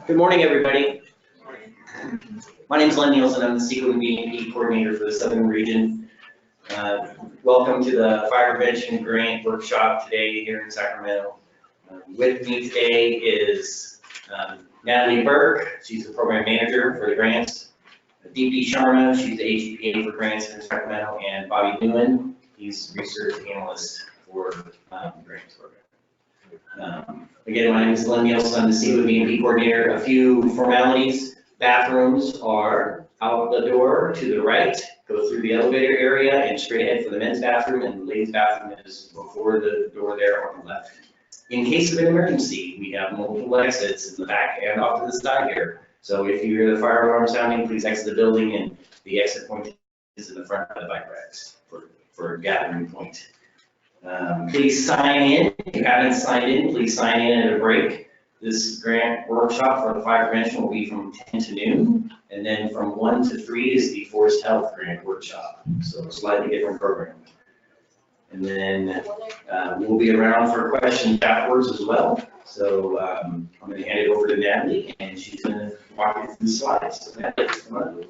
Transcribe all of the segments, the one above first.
Good morning, everybody. My name is Len Nielsen. I'm the CCI B&P coordinator for the Southern Region. Welcome to the Fire Prevention Grant Workshop today here in Sacramento. With me today is Natalie Burke. She's the program manager for the grants. D.P. Sharma, she's the AGPA for grants in Sacramento, and Bobby Newman, he's research analyst for the grants program. Again, my name is Len Nielsen. I'm the CCI B&P coordinator. A few formalities. Bathrooms are out the door to the right, go through the elevator area and straight ahead for the men's bathroom, and the ladies' bathroom is before the door there on the left. In case of an emergency, we have multiple exits in the back and off to the side here. So if you hear the fire alarm sounding, please exit the building, and the exit point is in the front of the bike racks for a gathering point. Please sign in. If you haven't signed in, please sign in at a break. This grant workshop for the fire prevention will be from 10 to noon, and then from 1 to 3 is the forest health grant workshop. So a slightly different program. And then we'll be around for questions afterwards as well. So I'm going to hand it over to Natalie, and she's going to walk you through the slides. So Natalie, come on.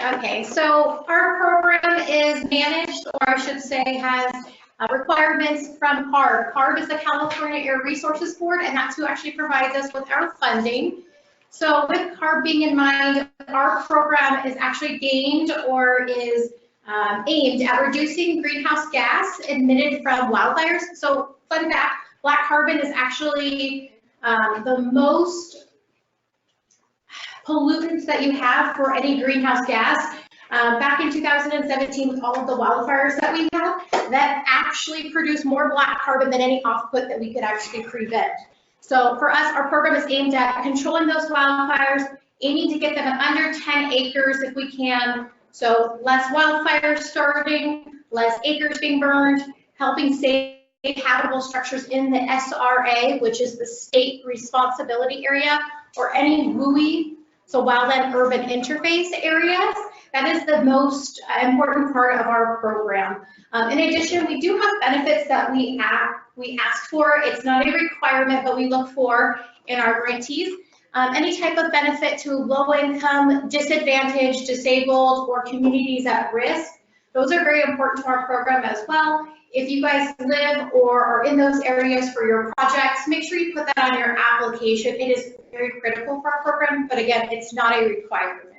Okay, so our program is managed, or I should say has requirements from CARB. CARB is the California Air Resources Board, and that's who actually provides us with our funding. So with CARB being in mind, our program is actually gained or is aimed at reducing greenhouse gas emitted from wildfires. So fun fact, black carbon is actually the most pollutants that you have for any greenhouse gas. Back in 2017, with all of the wildfires that we have, that actually produced more black carbon than any output that we could actually prevent. So for us, our program is aimed at controlling those wildfires, aiming to get them at under 10 acres if we can. So less wildfires starting, less acres being burned, helping save habitable structures in the SRA, which is the state responsibility area, or any WUI, so wildland urban interface areas. That is the most important part of our program. In addition, we do have benefits that we ask for. It's not a requirement, but we look for in our grantees. Any type of benefit to low income, disadvantaged, disabled, or communities at risk. Those are very important to our program as well. If you guys live or are in those areas for your projects, make sure you put that on your application. It is very critical for our program, but again, it's not a requirement.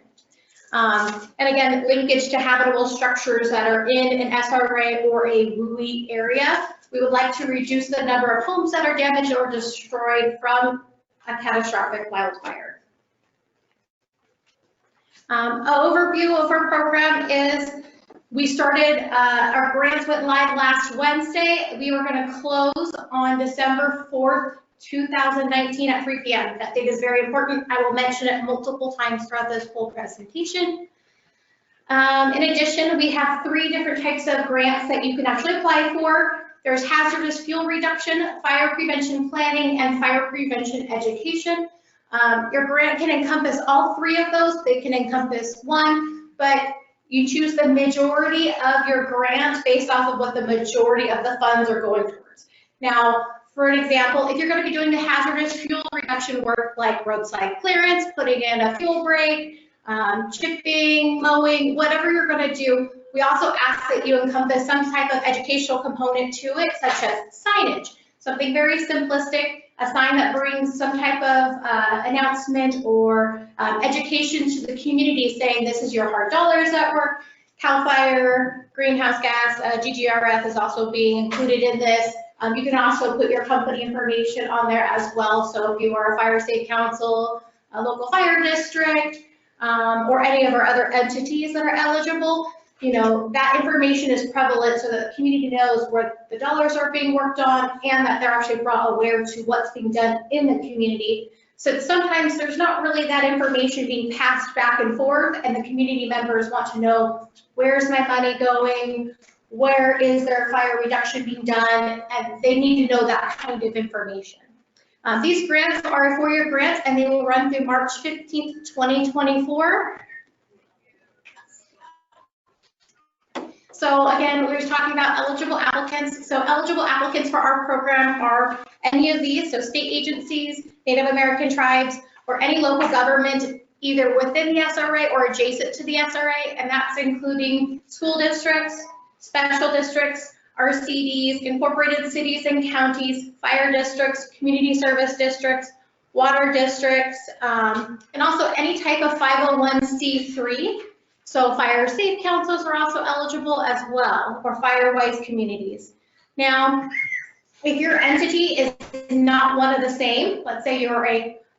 And again, linkage to habitable structures that are in an SRA or a WUI area. We would like to reduce the number of homes that are damaged or destroyed from a catastrophic wildfire. An overview of our program is we started, our grants went live last Wednesday. We were going to close on December 4th, 2019 at 3 p.m. That date is very important. I will mention it multiple times throughout this whole presentation. In addition, we have 3 different types of grants that you can actually apply for. There's hazardous fuel reduction, fire prevention planning, and fire prevention education. Your grant can encompass all 3 of those. They can encompass one, but you choose the majority of your grant based off of what the majority of the funds are going towards. Now, for an example, if you're going to be doing the hazardous fuel reduction work like roadside clearance, putting in a fuel break, chipping, mowing, whatever you're going to do, we also ask that you encompass some type of educational component to it, such as signage, something very simplistic, a sign that brings some type of announcement or education to the community saying this is your hard dollars at work. CAL FIRE, greenhouse gas, GGRF is also being included in this. You can also put your company information on there as well. So if you are a fire state council, a local fire district, or any of our other entities that are eligible, you know, that information is prevalent so that the community knows where the dollars are being worked on and that they're actually brought aware to what's being done in the community So sometimes there's not really that information being passed back and forth, and the community members want to know, where's my money going? Where is their fire reduction being done? And they need to know that kind of information. These grants are 4-year grants, and they will run through March 15th, 2024. So again, we were talking about eligible applicants. So eligible applicants for our program are any of these, so state agencies, Native American tribes, or any local government either within the SRA or adjacent to the SRA, and that's including school districts, special districts, RCDs, incorporated cities and counties, fire districts, community service districts, water districts, and also any type of 501c3. So fire safe councils are also eligible as well, or fire-wise communities. Now, if your entity is not one of the same, let's say you're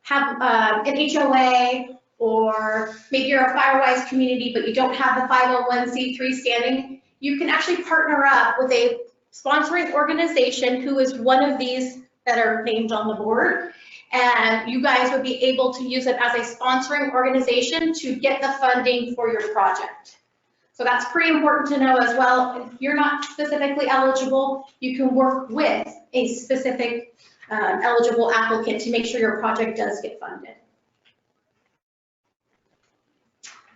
have an HOA, or maybe you're a fire-wise community, but you don't have the 501c3 standing, you can actually partner up with a sponsoring organization who is one of these that are named on the board. And you guys would be able to use it as a sponsoring organization to get the funding for your project. So that's pretty important to know as well. If you're not specifically eligible, you can work with a specific eligible applicant to make sure your project does get funded.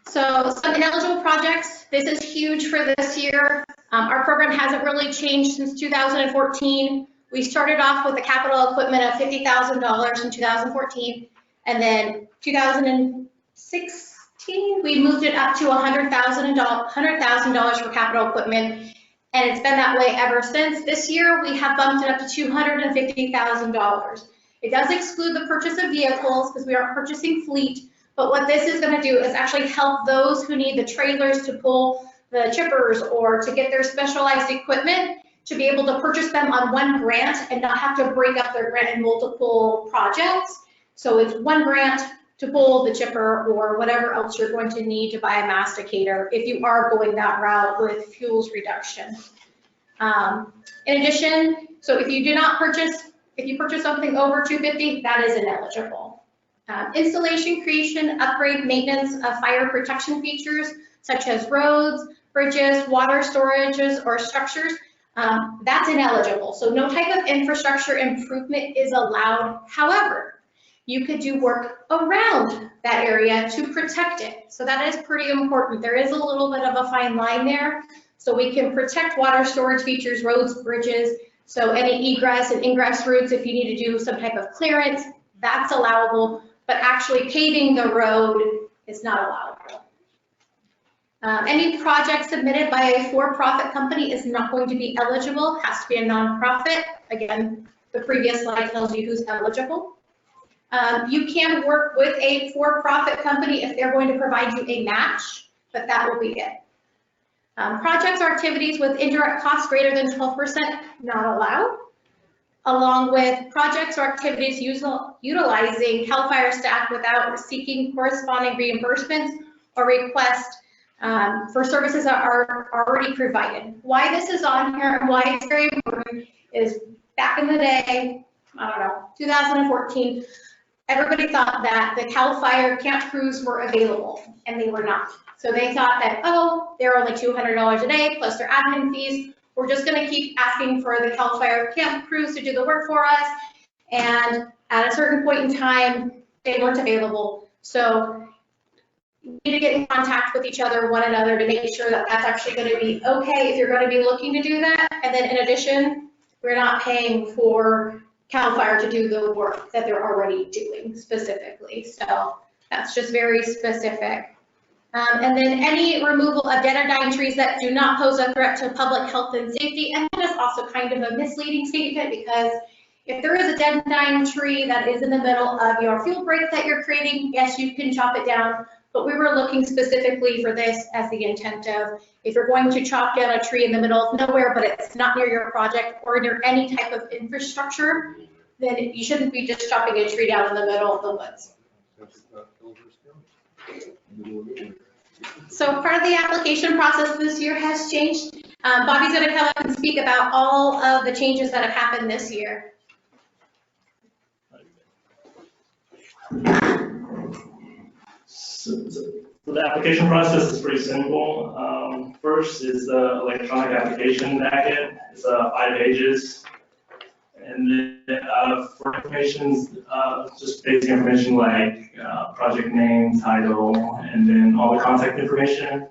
So some ineligible projects, this is huge for this year. Our program hasn't really changed since 2014. We started off with a capital equipment of $50,000 in 2014, and then 2016, we moved it up to $100,000 for capital equipment, and it's been that way ever since. This year, we have bumped it up to $250,000. It does exclude the purchase of vehicles because we aren't purchasing fleet, but what this is going to do is actually help those who need the trailers to pull the chippers or to get their specialized equipment to be able to purchase them on one grant and not have to break up their grant in multiple projects. So it's one grant to pull the chipper or whatever else you're going to need to buy a masticator if you are going that route with fuels reduction. In addition, so if you purchase something over $250,000, that is ineligible. Installation, creation, upgrade, maintenance of fire protection features such as roads, bridges, water storages, or structures, that's ineligible. So no type of infrastructure improvement is allowed. However, you could do work around that area to protect it. So that is pretty important. There is a little bit of a fine line there. So we can protect water storage features, roads, bridges. So any egress and ingress routes, if you need to do some type of clearance, that's allowable. But actually paving the road is not allowable. Any project submitted by a for-profit company is not going to be eligible, has to be a nonprofit. Again, the previous slide tells you who's eligible. You can work with a for-profit company if they're going to provide you a match, but that will be it. Projects or activities with indirect costs greater than 12% not allowed, along with projects or activities utilizing CAL FIRE staff without seeking corresponding reimbursements or requests for services that are already provided. Why this is on here and why it's very important is back in the day, I don't know, 2014, everybody thought that the CAL FIRE camp crews were available, and they were not. So they thought that, oh, they're only $200 a day plus their admin fees. We're just going to keep asking for the CAL FIRE camp crews to do the work for us. And at a certain point in time, they weren't available. So you need to get in contact with one another to make sure that that's actually going to be okay if you're going to be looking to do that. And then in addition, we're not paying for CAL FIRE to do the work that they're already doing specifically. So that's just very specific. And then any removal of dead or dying trees that do not pose a threat to public health and safety. And that is also kind of a misleading statement, because if there is a dead and dying tree that is in the middle of your fuel break that you're creating, yes, you can chop it down. But we were looking specifically for this as the intent of, if you're going to chop down a tree in the middle of nowhere, but it's not near your project or near any type of infrastructure, then you shouldn't be just chopping a tree down in the middle of the woods. So part of the application process this year has changed. Bobby's going to come up and speak about all of the changes that have happened this year. So the application process is pretty simple. First is the electronic application packet. It's 5 pages. And then for information, just basic information like project name, title, and then all the contact information.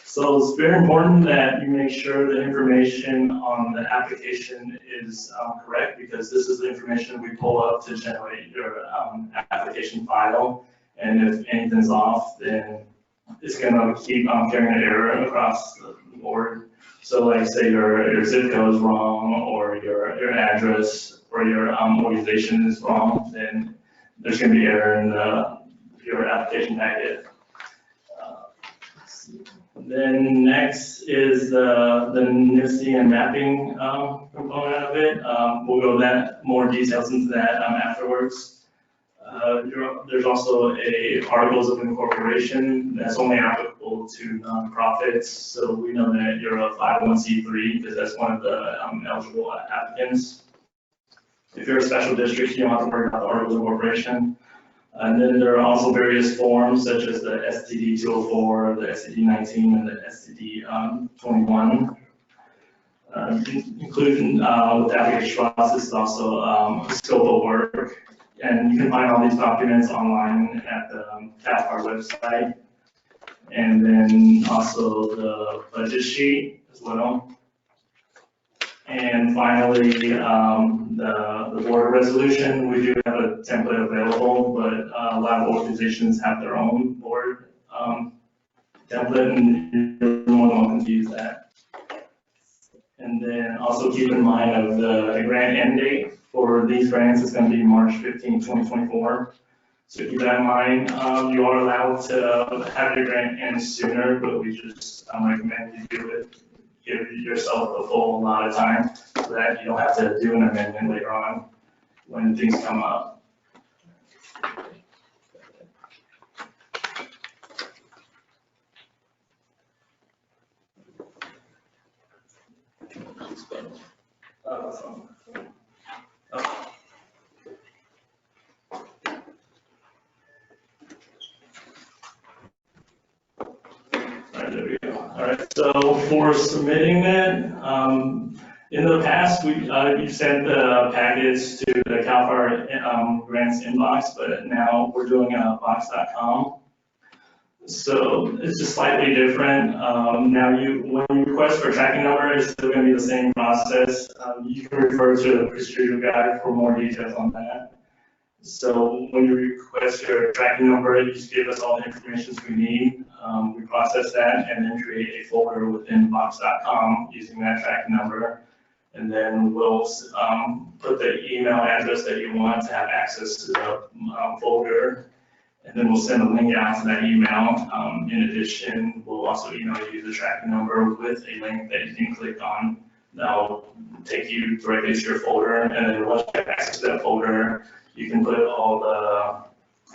So it's very important that you make sure the information on the application is correct, because this is the information we pull up to generate your application file. And if anything's off, then it's gonna keep carrying an error across the board. So like say your zip code is wrong, or your address or your organization is wrong, then there's gonna be error in your application packet. Then next is the NIFC and mapping component of it. We'll go more details into that afterwards. There's also a articles of incorporation that's only applicable to nonprofits. So we know that you're a 501c3 because that's one of the eligible applicants. If you're a special district, you don't have to worry about the articles of incorporation. And then there are also various forms such as the STD 204, the STD 19, and the STD 21. Including with the application process is also a scope of work. And you can find all these documents online at the CAL FIRE website. And then also the budget sheet as well. And finally, the board resolution, we do have a template available, but a lot of organizations have their own board template, and you're more than welcome to use that. And then also keep in mind of the grant end date for these grants is going to be March 15, 2024. So keep that in mind. You are allowed to have your grant end sooner, but we just recommend you do it. Give yourself a full amount of time so that you don't have to do an amendment later on when things come up. There we go. All right, so for submitting it, in the past, you sent the packets to the CAL FIRE grants inbox, but now we're doing box.com. So it's just slightly different. Now when you request for a tracking number, it's still going to be the same process. You can refer to the procedure guide for more details on that. So when you request your tracking number, you just give us all the information we need. We process that and then create a folder within box.com using that tracking number. And then we'll put the email address that you want to have access to the folder. And then we'll send a link out to that email. In addition, we'll also email you the tracking number with a link that you can click on. That'll take you directly to your folder. And then once you have access to that folder, you can put all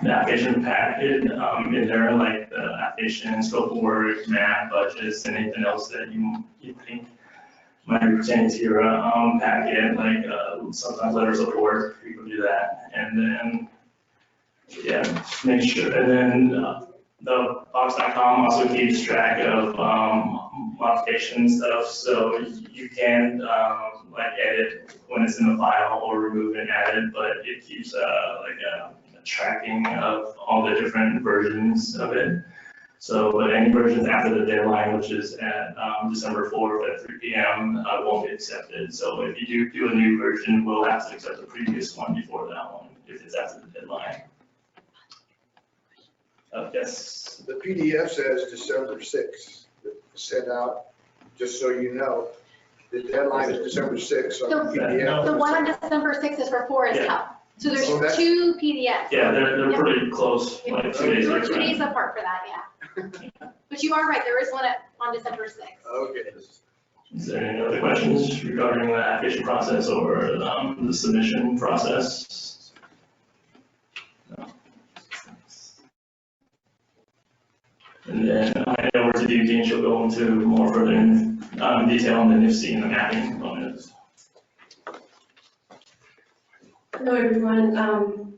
the application packet in there, like the application, scope of work, map, budgets, and anything else that you think might pertain to your packet, like sometimes letters of work, you can do that. And then, yeah, just make sure. And then the box.com also keeps track of modification stuff, so you can like edit when it's in the file or remove and add it, but it keeps like a tracking of all the different versions of it. So, but any versions after the deadline, which is at December 4th at 3 p.m., won't be accepted. So if you do a new version, we'll have to accept the previous one before that one, if it's after the deadline. Yes. The PDF says December 6th, sent out, just so you know. The deadline is December 6th on the PDF. The one on December 6th is for Forest Health. So there's two PDFs. Yeah, they're pretty close, like 2 days. We're 2 days apart for that, yeah. But you are right, there is one on December 6th. Okay. Is there any other questions regarding the application process or the submission process? No. And then I hand over to Dean, she'll go into more further detail on the NIFC and the mapping components. Hello, everyone.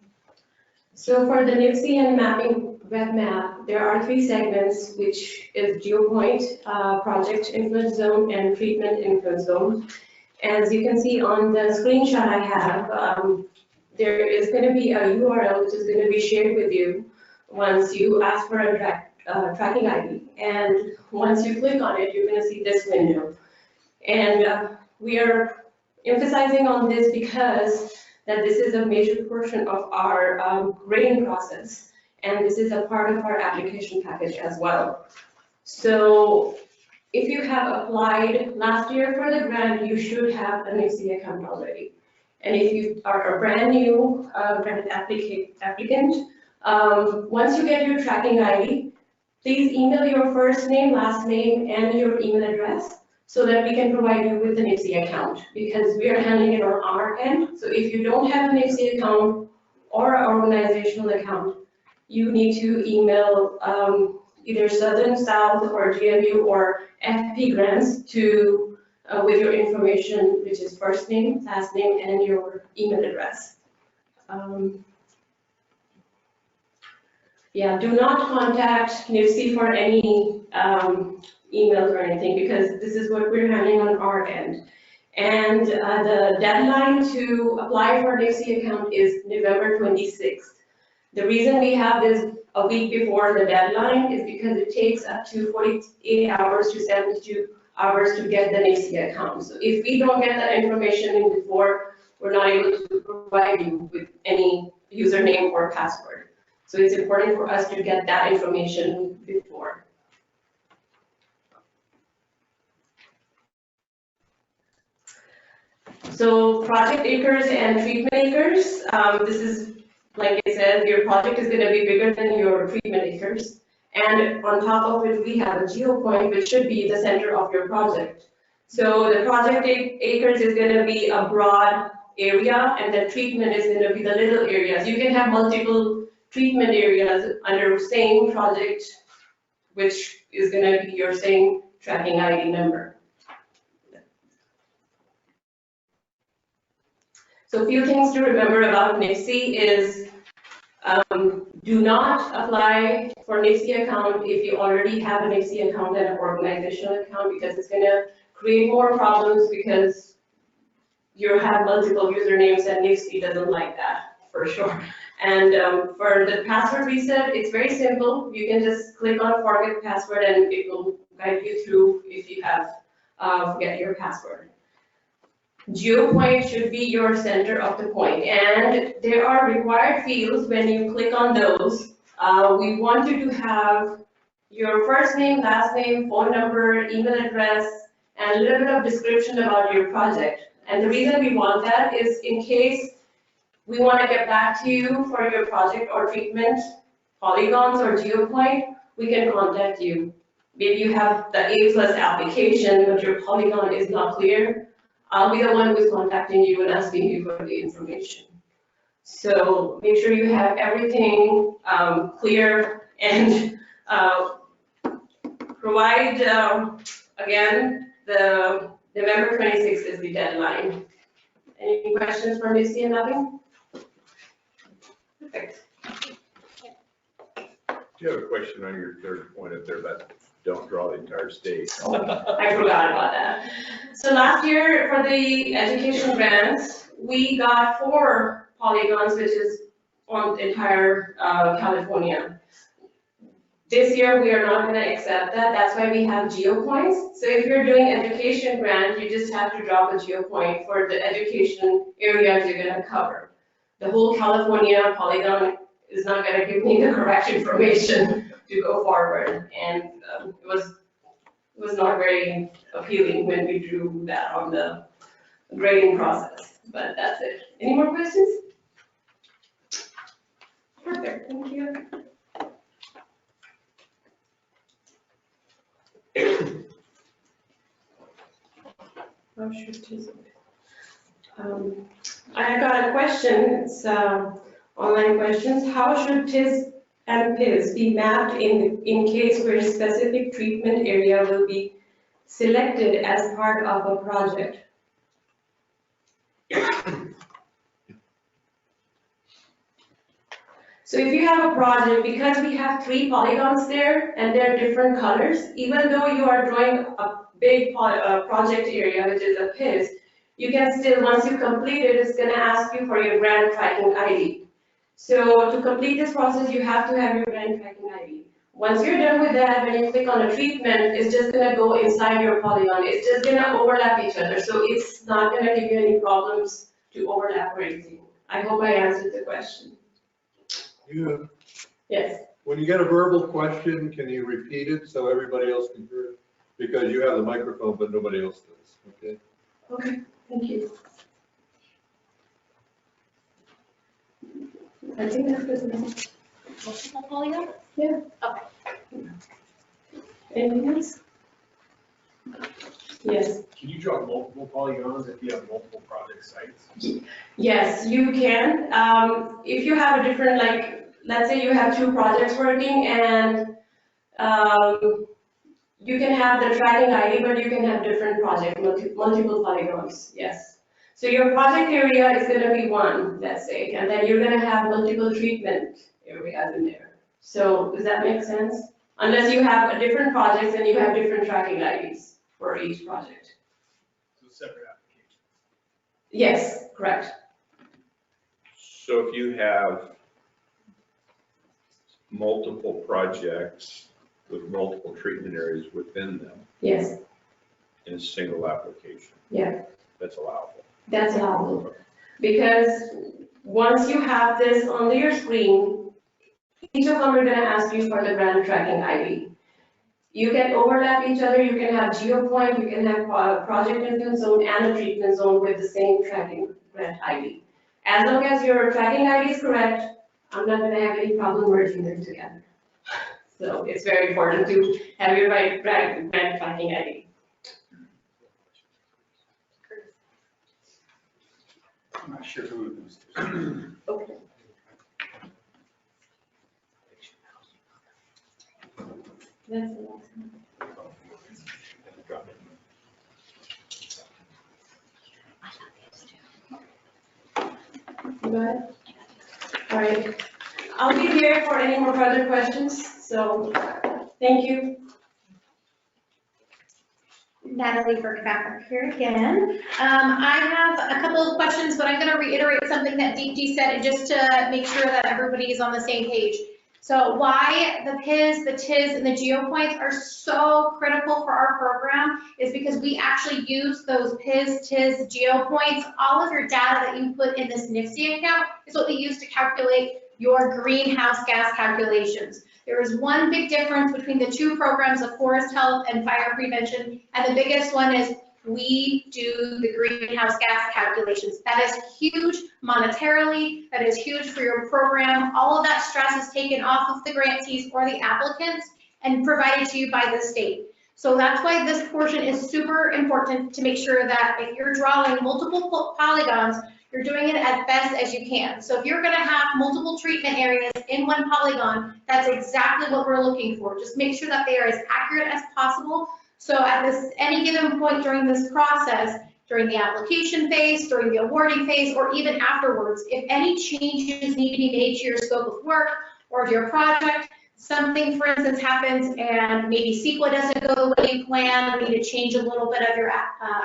So for the NIPSI and mapping web map, there are 3 segments, which is geopoint, project influence zone, and treatment influence zone. As you can see on the screenshot I have, there is going to be a URL which is going to be shared with you once you ask for a tracking ID. And once you click on it, you're going to see this window. And we are emphasizing on this because that this is a major portion of our grading process, and this is a part of our application package as well. So if you have applied last year for the grant, you should have an NIPSI account already. And if you are a brand new grant applicant, once you get your tracking ID, please email your first name, last name, and your email address so that we can provide you with an NIPSI account, because we are handling it on our end. So if you don't have an NIPSI account or an organizational account, you need to email either Southern, South, or GMU or FP grants to with your information, which is first name, last name, and your email address. Yeah, do not contact NIPSI for any emails or anything, because this is what we're handling on our end. And the deadline to apply for a NIPSI account is November 26th. The reason we have this a week before the deadline is because it takes up to 48 hours to 72 hours to get the NIPSI account. So if we don't get that information in before, we're not able to provide you with any username or password. So it's important for us to get that information before. So project acres and treatment acres, this is, like I said, your project is going to be bigger than your treatment acres. And on top of it, we have a geopoint, which should be the center of your project. So the project acres is going to be a broad area, and the treatment is going to be the little areas. You can have multiple treatment areas under same project, which is going to be your same tracking ID number. So a few things to remember about NIPSI is do not apply for NIPSI account if you already have a NIPSI account and an organizational account, because it's going to create more problems because you have multiple usernames and NIPSI doesn't like that for sure. And for the password reset, it's very simple. You can just click on forget password and it will guide you through if you have forget your password. GeoPoint should be your center of the point, and there are required fields. When you click on those, we want you to have your first name, last name, phone number, email address, and a little bit of description about your project. And the reason we want that is in case we want to get back to you for your project or treatment, polygons or GeoPoint, we can contact you. Maybe you have the A+ application, but your polygon is not clear. I'll be the one who's contacting you and asking you for the information. So make sure you have everything clear and provide, again, the November 26th is the deadline. Any questions for Lucy and Navin? Perfect. Do you have a question on your third point up there about don't draw the entire state? I forgot about that. So last year for the education grants, we got 4 polygons, which is on the entire California. This year we are not going to accept that. That's why we have geopoints. So if you're doing education grant, you just have to drop a geopoint for the education areas you're going to cover. The whole California polygon is not going to give me the correct information to go forward, and it was not very appealing when we drew that on the grading process. But that's it. Any more questions? Perfect. Thank you. How should TIS? I got a question. It's online questions. How should TIS and PIS be mapped in case where specific treatment area will be selected as part of a project? So if you have a project, because we have 3 polygons there and they're different colors, even though you are drawing a big project area, which is a PIS, you can still, once you complete it, it's gonna ask you for your grant tracking ID. So to complete this process, you have to have your grant tracking ID. Once you're done with that, when you click on a treatment, it's just gonna go inside your polygon. It's just gonna overlap each other. So it's not gonna give you any problems to overlap or anything. I hope I answered the question. Yes. When you get a verbal question, can you repeat it so everybody else can hear it? Because you have the microphone, but nobody else does, okay? Okay, thank you. I think that's good enough. Multiple polygon? Yeah. Okay. Anything else? Yes. Can you draw multiple polygons if you have multiple project sites? Yes, you can. If you have a different, like, let's say you have 2 projects working and you can have the tracking ID, but you can have different project, multiple polygons, yes. So your project area is gonna be 1, let's say, and then you're gonna have multiple treatment areas in there. So does that make sense? Unless you have a different projects and you have different tracking IDs for each project. So separate applications. Yes, correct. So if you have multiple projects with multiple treatment areas within them Yes, in a single application, yeah, that's allowable. that's allowable. Because once you have this on your screen, each of them are gonna ask you for the grant tracking ID. You can overlap each other, you can have geopoint, you can have project influence zone and a treatment zone with the same tracking grant ID. As long as your tracking ID is correct, I'm not gonna have any problem merging them together. So it's very important to have your right grant tracking ID. I'm not sure who it was. Okay. That's the last one. You got it? All right. I'll be here for any more further questions, so thank you. Natalie Burkbacker here again. I have a couple of questions, but I'm going to reiterate something that Deepti said just to make sure that everybody is on the same page. So why the PIS, the TIS, and the geopoints are so critical for our program is because we actually use those PIS, TIS, geopoints. All of your data that you put in this NIFSI account is what we use to calculate your greenhouse gas calculations. There is one big difference between the 2 programs of forest health and fire prevention, and the biggest one is we do the greenhouse gas calculations. That is huge monetarily, that is huge for your program. All of that stress is taken off of the grantees or the applicants and provided to you by the state. So that's why this portion is super important to make sure that if you're drawing multiple polygons, you're doing it as best as you can. So if you're gonna have multiple treatment areas in one polygon, that's exactly what we're looking for. Just make sure that they are as accurate as possible. So at any given point during this process, during the application phase, during the awarding phase, or even afterwards, if any changes need to be made to your scope of work or your project, something, for instance, happens and maybe CEQA doesn't go the way you plan, we need to change a little bit of your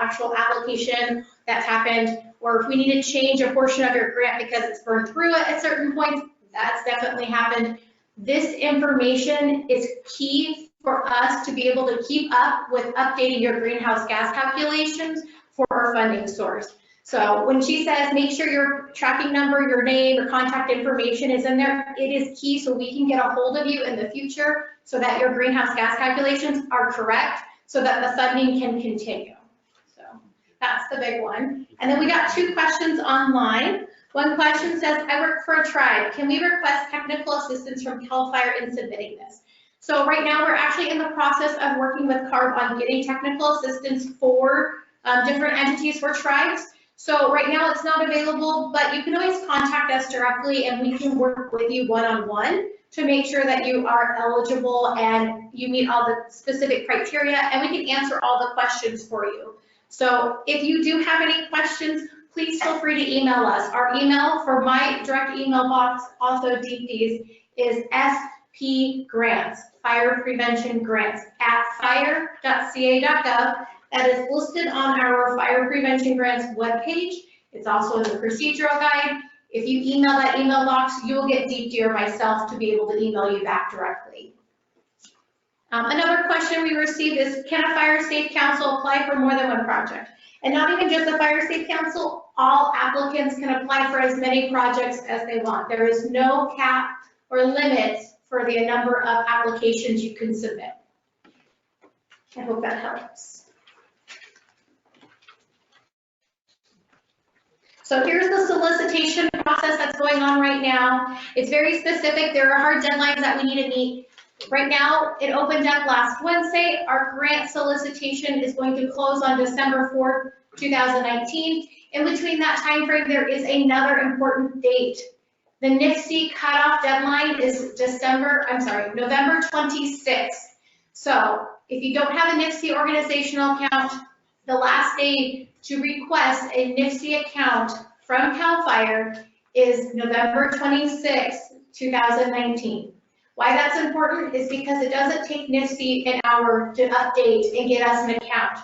actual application that's happened, or if we need to change a portion of your grant because it's burned through at certain points, that's definitely happened. This information is key for us to be able to keep up with updating your greenhouse gas calculations for our funding source. So when she says make sure your tracking number, your name, your contact information is in there, it is key so we can get a hold of you in the future so that your greenhouse gas calculations are correct so that the funding can continue. So that's the big one. And then we got 2 questions online. One question says, I work for a tribe. Can we request technical assistance from CAL FIRE in submitting this? So right now we're actually in the process of working with CARB on getting technical assistance for different entities for tribes. So right now it's not available, but you can always contact us directly and we can work with you one-on-one to make sure that you are eligible and you meet all the specific criteria and we can answer all the questions for you. So if you do have any questions, please feel free to email us. Our email for my direct email box, also DP's, is spgrants, Fire Prevention Grants, at fire.ca.gov. That is listed on our Fire Prevention Grants webpage. It's also in the procedural guide. If you email that email box, you will get DP or myself to be able to email you back directly. Another question we received is, can a fire safe council apply for more than one project? And not even just the fire safe council, all applicants can apply for as many projects as they want. There is no cap or limits for the number of applications you can submit. I hope that helps. So here's the solicitation process that's going on right now. It's very specific. There are hard deadlines that we need to meet. Right now, it opened up last Wednesday. Our grant solicitation is going to close on December 4th, 2019. In between that time frame, there is another important date. The NIFC cutoff deadline is November 26th. So if you don't have a NIFC organizational account, the last day to request a NIFC account from CAL FIRE is November 26, 2019. Why that's important is because it doesn't take NIFC an hour to update and get us an account.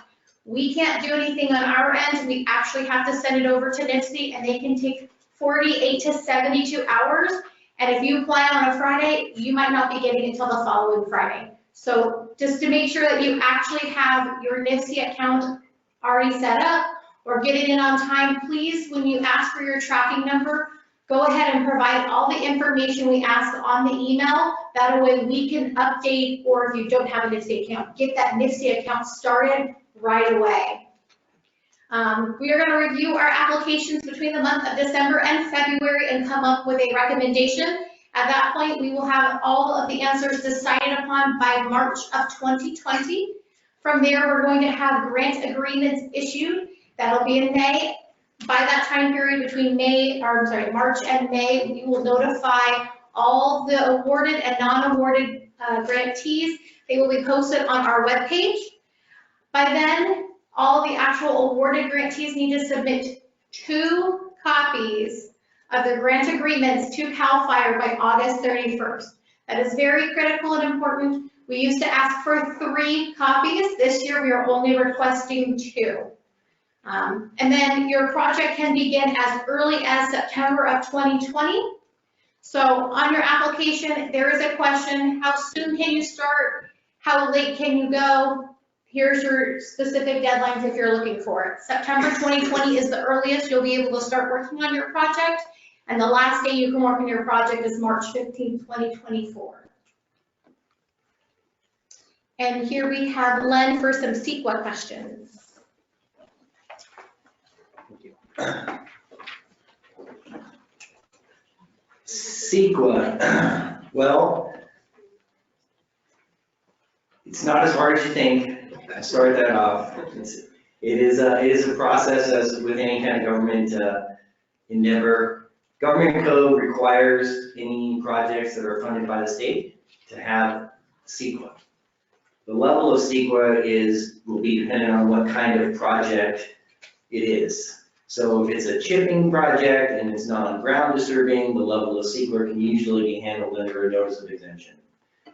We can't do anything on our end. We actually have to send it over to NIFC, and they can take 48 to 72 hours. And if you apply on a Friday, you might not be getting it until the following Friday. So just to make sure that you actually have your NIFC account already set up or get it in on time, please, when you ask for your tracking number, go ahead and provide all the information we ask on the email. That way we can update, or if you don't have a NIFC account, get that NIFC account started right away. We are going to review our applications between the month of December and February and come up with a recommendation. At that point, we will have all of the answers decided upon by March of 2020. From there, we're going to have grant agreements issued. That'll be in May. By that time period between March and May, we will notify all the awarded and non-awarded grantees. They will be posted on our webpage. By then, all the actual awarded grantees need to submit 2 copies of the grant agreements to CAL FIRE by August 31st. That is very critical and important. We used to ask for 3 copies. This year, we are only requesting 2. And then your project can begin as early as September of 2020. So on your application, there is a question, how soon can you start? How late can you go? Here's your specific deadlines if you're looking for it. September 2020 is the earliest you'll be able to start working on your project. And the last day you can work on your project is March 15, 2024. And here we have Len for some CEQA questions. CEQA, well, it's not as hard as you think. I start that off. It is a process, as with any kind of government endeavor. Government code requires any projects that are funded by the state to have CEQA. The level of CEQA will be dependent on what kind of project it is. So if it's a chipping project and it's non-ground disturbing, the level of CEQA can usually be handled under a notice of exemption.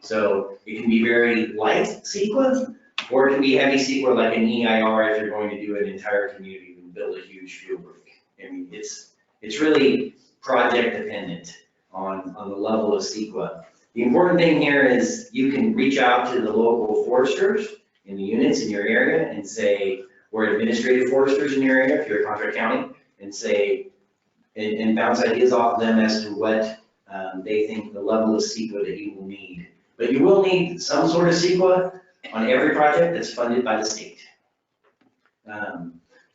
So it can be very light CEQA, or it can be heavy CEQA like an EIR if you're going to do an entire community and build a huge field work. I mean, it's really project dependent on the level of CEQA. The important thing here is you can reach out to the local foresters in the units in your area and say, or administrative foresters in your area, if you're a contract county, and say, and bounce ideas off of them as to what they think the level of CEQA that you will need. But you will need some sort of CEQA on every project that's funded by the state.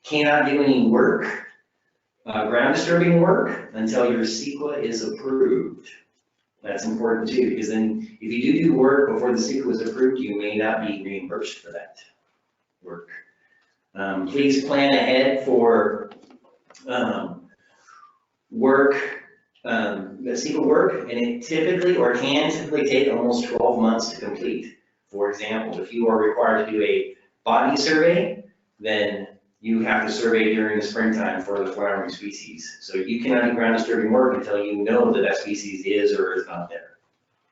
Cannot do any work, ground disturbing work, until your CEQA is approved. That's important too, because then if you do work before the CEQA is approved, you may not be reimbursed for that work. Please plan ahead for work, the CEQA work, and it typically can take almost 12 months to complete. For example, if you are required to do a botany survey, then you have to survey during the springtime for the flowering species. So you cannot do ground disturbing work until you know that that species is or is not there.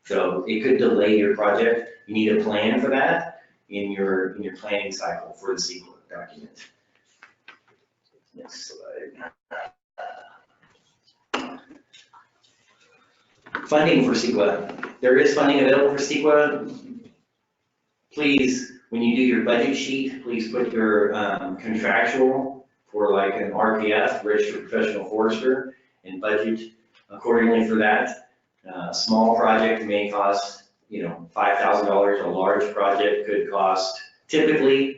So it could delay your project. You need a plan for that in your planning cycle for the CEQA document. Next slide. Funding for CEQA. There is funding available for CEQA. Please, when you do your budget sheet, please put your contractual for like an RPF, registered professional forester, and budget accordingly for that. A small project may cost, $5,000. A large project could cost, typically,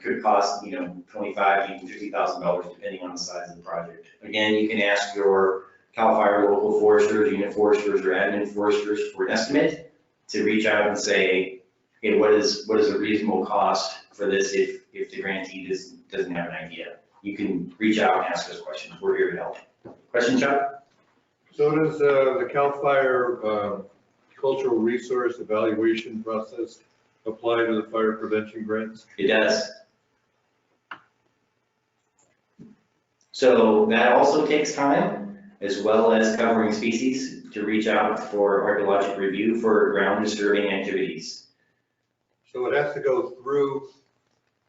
could cost, $25,000 to even $50,000 depending on the size of the project. Again, you can ask your CAL FIRE local foresters, unit foresters, or admin foresters for an estimate to reach out and say, hey, what is a reasonable cost for this if the grantee doesn't have an idea? You can reach out and ask us questions. We're here to help. Question, Chuck? So does the CAL FIRE cultural resource evaluation process apply to the fire prevention grants? It does. So that also takes time, as well as covering species, to reach out for archaeologic review for ground disturbing activities. So it has to go through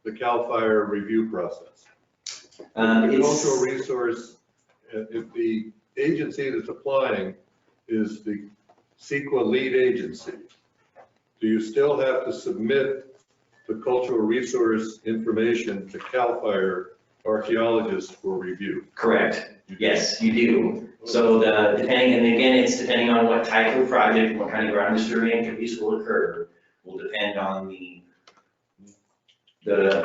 the CAL FIRE review process. The cultural resource, if the agency that's applying is the CEQA lead agency, do you still have to submit the cultural resource information to CAL FIRE archaeologists for review? Correct. Yes, you do. So depending, and again, it's depending on what type of project, what kind of ground disturbing activities will occur, will depend on the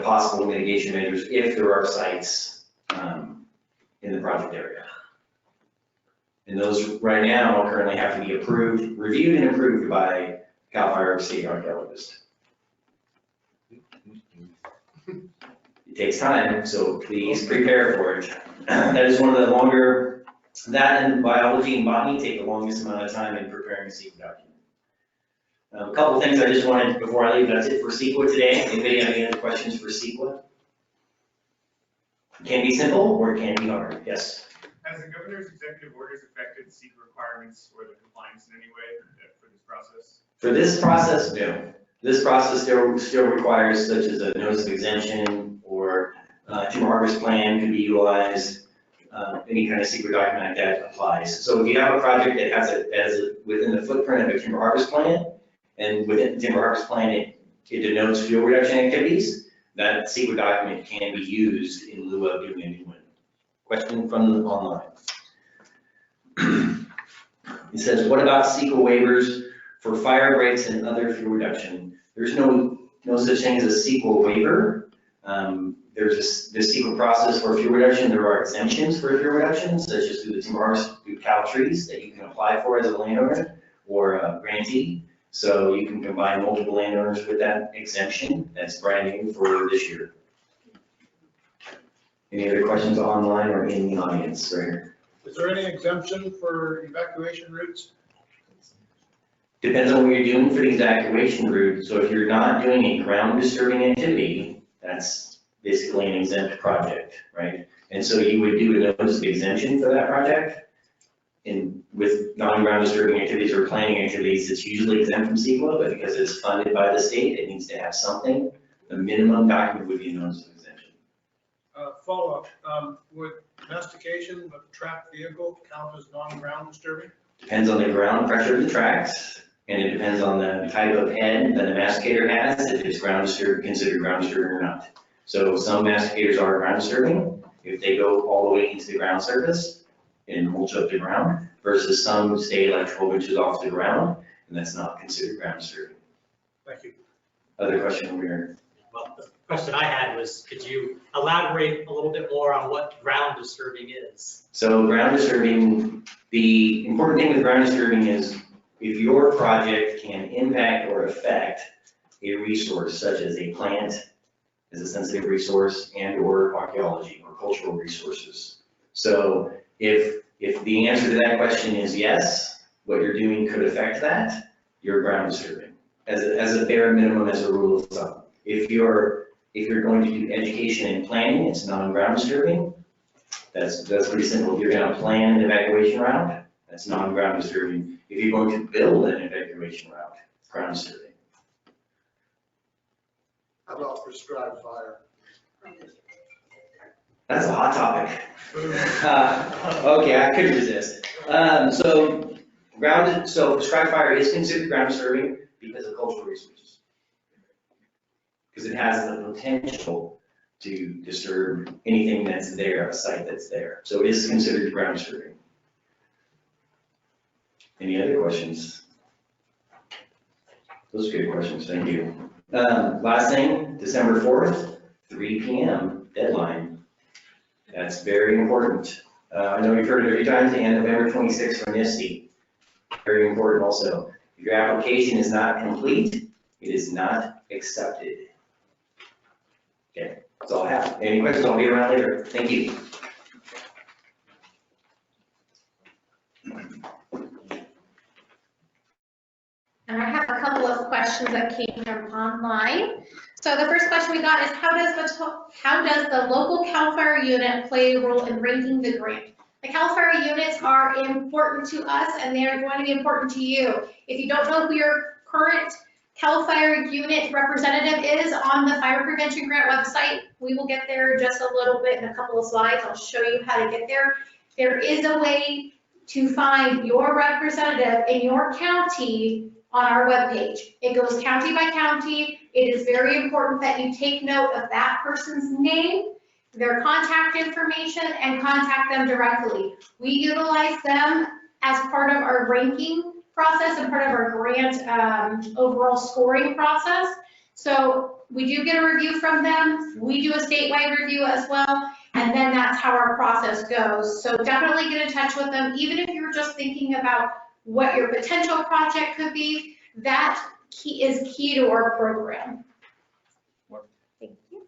possible mitigation measures if there are sites in the project area. And those right now currently have to be approved, reviewed and approved by CAL FIRE state archaeologist. It takes time, so please prepare for it. That is one of the longer, that and biology and botany take the longest amount of time in preparing a CEQA document. A couple of things I just wanted, before I leave, that's it for CEQA today. Anybody have any other questions for CEQA? It can be simple or it can be hard, yes. Has the governor's executive orders affected CEQA requirements or the compliance in any way for this process? For this process, no. This process still requires such as a notice of exemption or timber harvest plan could be utilized. Any kind of CEQA document like that applies. So if you have a project that has within the footprint of a timber harvest plan, and within the timber harvest plan, it denotes fuel reduction activities, that CEQA document can be used in lieu of doing a new one. Question from the online. It says, what about CEQA waivers for fire breaks and other fuel reduction? There's no such thing as a CEQA waiver. There's the CEQA process for fuel reduction. There are exemptions for fuel reduction, such as through the timber harvest, through cow trees that you can apply for as a landowner or a grantee. So you can combine multiple landowners with that exemption. That's brand new for this year. Any other questions online or in the audience right here? Is there any exemption for evacuation routes? Depends on what you're doing for the evacuation route. So if you're not doing a ground disturbing activity, that's basically an exempt project, right? And so you would do a notice of exemption for that project. And with non-ground disturbing activities or planning activities, it's usually exempt from CEQA, but because it's funded by the state, it needs to have something. The minimum document would be a notice of exemption. Follow-up, would mastication of a tracked vehicle count as non-ground disturbing? Depends on the ground pressure of the tracks, and it depends on the type of head that the masticator has, if it's considered ground disturbing or not. So some masticators are ground disturbing if they go all the way into the ground surface and mulch up the ground, versus some stay like 12 inches off the ground, and that's not considered ground disturbing. Thank you. Other question over here? Well, the question I had was, could you elaborate a little bit more on what ground disturbing is? So ground disturbing, the important thing with ground disturbing is if your project can impact or affect a resource such as a plant as a sensitive resource and or archaeology or cultural resources. So if the answer to that question is yes, what you're doing could affect that, you're ground disturbing as a bare minimum, as a rule of thumb. If If you're going to do education and planning, it's non-ground disturbing. That's pretty simple. If you're gonna plan an evacuation route, that's non-ground disturbing. If you're going to build an evacuation route, ground disturbing. How about prescribed fire? That's a hot topic. Okay, I couldn't resist. So prescribed fire is considered ground disturbing because of cultural resources. Because it has the potential to disturb anything that's there, a site that's there. So it is considered ground disturbing. Any other questions? Those are good questions, thank you. Last thing, December 4th, 3 p.m. deadline. That's very important. I know you've heard it every time, and November 26th from NIST. Very important also. If your application is not complete, it is not accepted. Okay, that's all I have. Any questions? I'll be around later. Thank you. And I have a couple of questions that came from online. So the first question we got is, how does the local CAL FIRE unit play a role in ranking the grant? The CAL FIRE units are important to us, and they are going to be important to you. If you don't know who your current CAL FIRE unit representative is on the Fire Prevention Grant website, we will get there just a little bit in a couple of slides. I'll show you how to get there. There is a way to find your representative in your county on our webpage. It goes county by county. It is very important that you take note of that person's name, their contact information, and contact them directly. We utilize them as part of our ranking process and part of our grant overall scoring process. So we do get a review from them. We do a statewide review as well, and then that's how our process goes. So definitely get in touch with them, even if you're just thinking about what your potential project could be. That is key to our program. Thank you.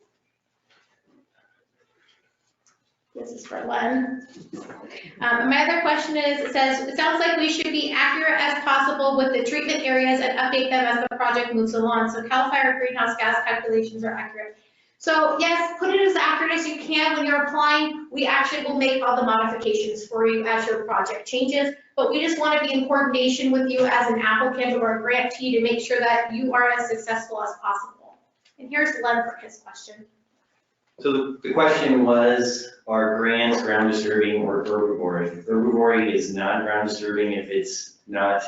This is for Len. My other question is, it says, it sounds like we should be accurate as possible with the treatment areas and update them as the project moves along. So CAL FIRE greenhouse gas calculations are accurate. So yes, put it as accurate as you can. When you're applying, we actually will make all the modifications for you as your project changes, but we just want to be in coordination with you as an applicant or a grantee to make sure that you are as successful as possible. And here's Len for his question. So the question was, are grants ground disturbing or herbivore? Herbivore is not ground disturbing if it's not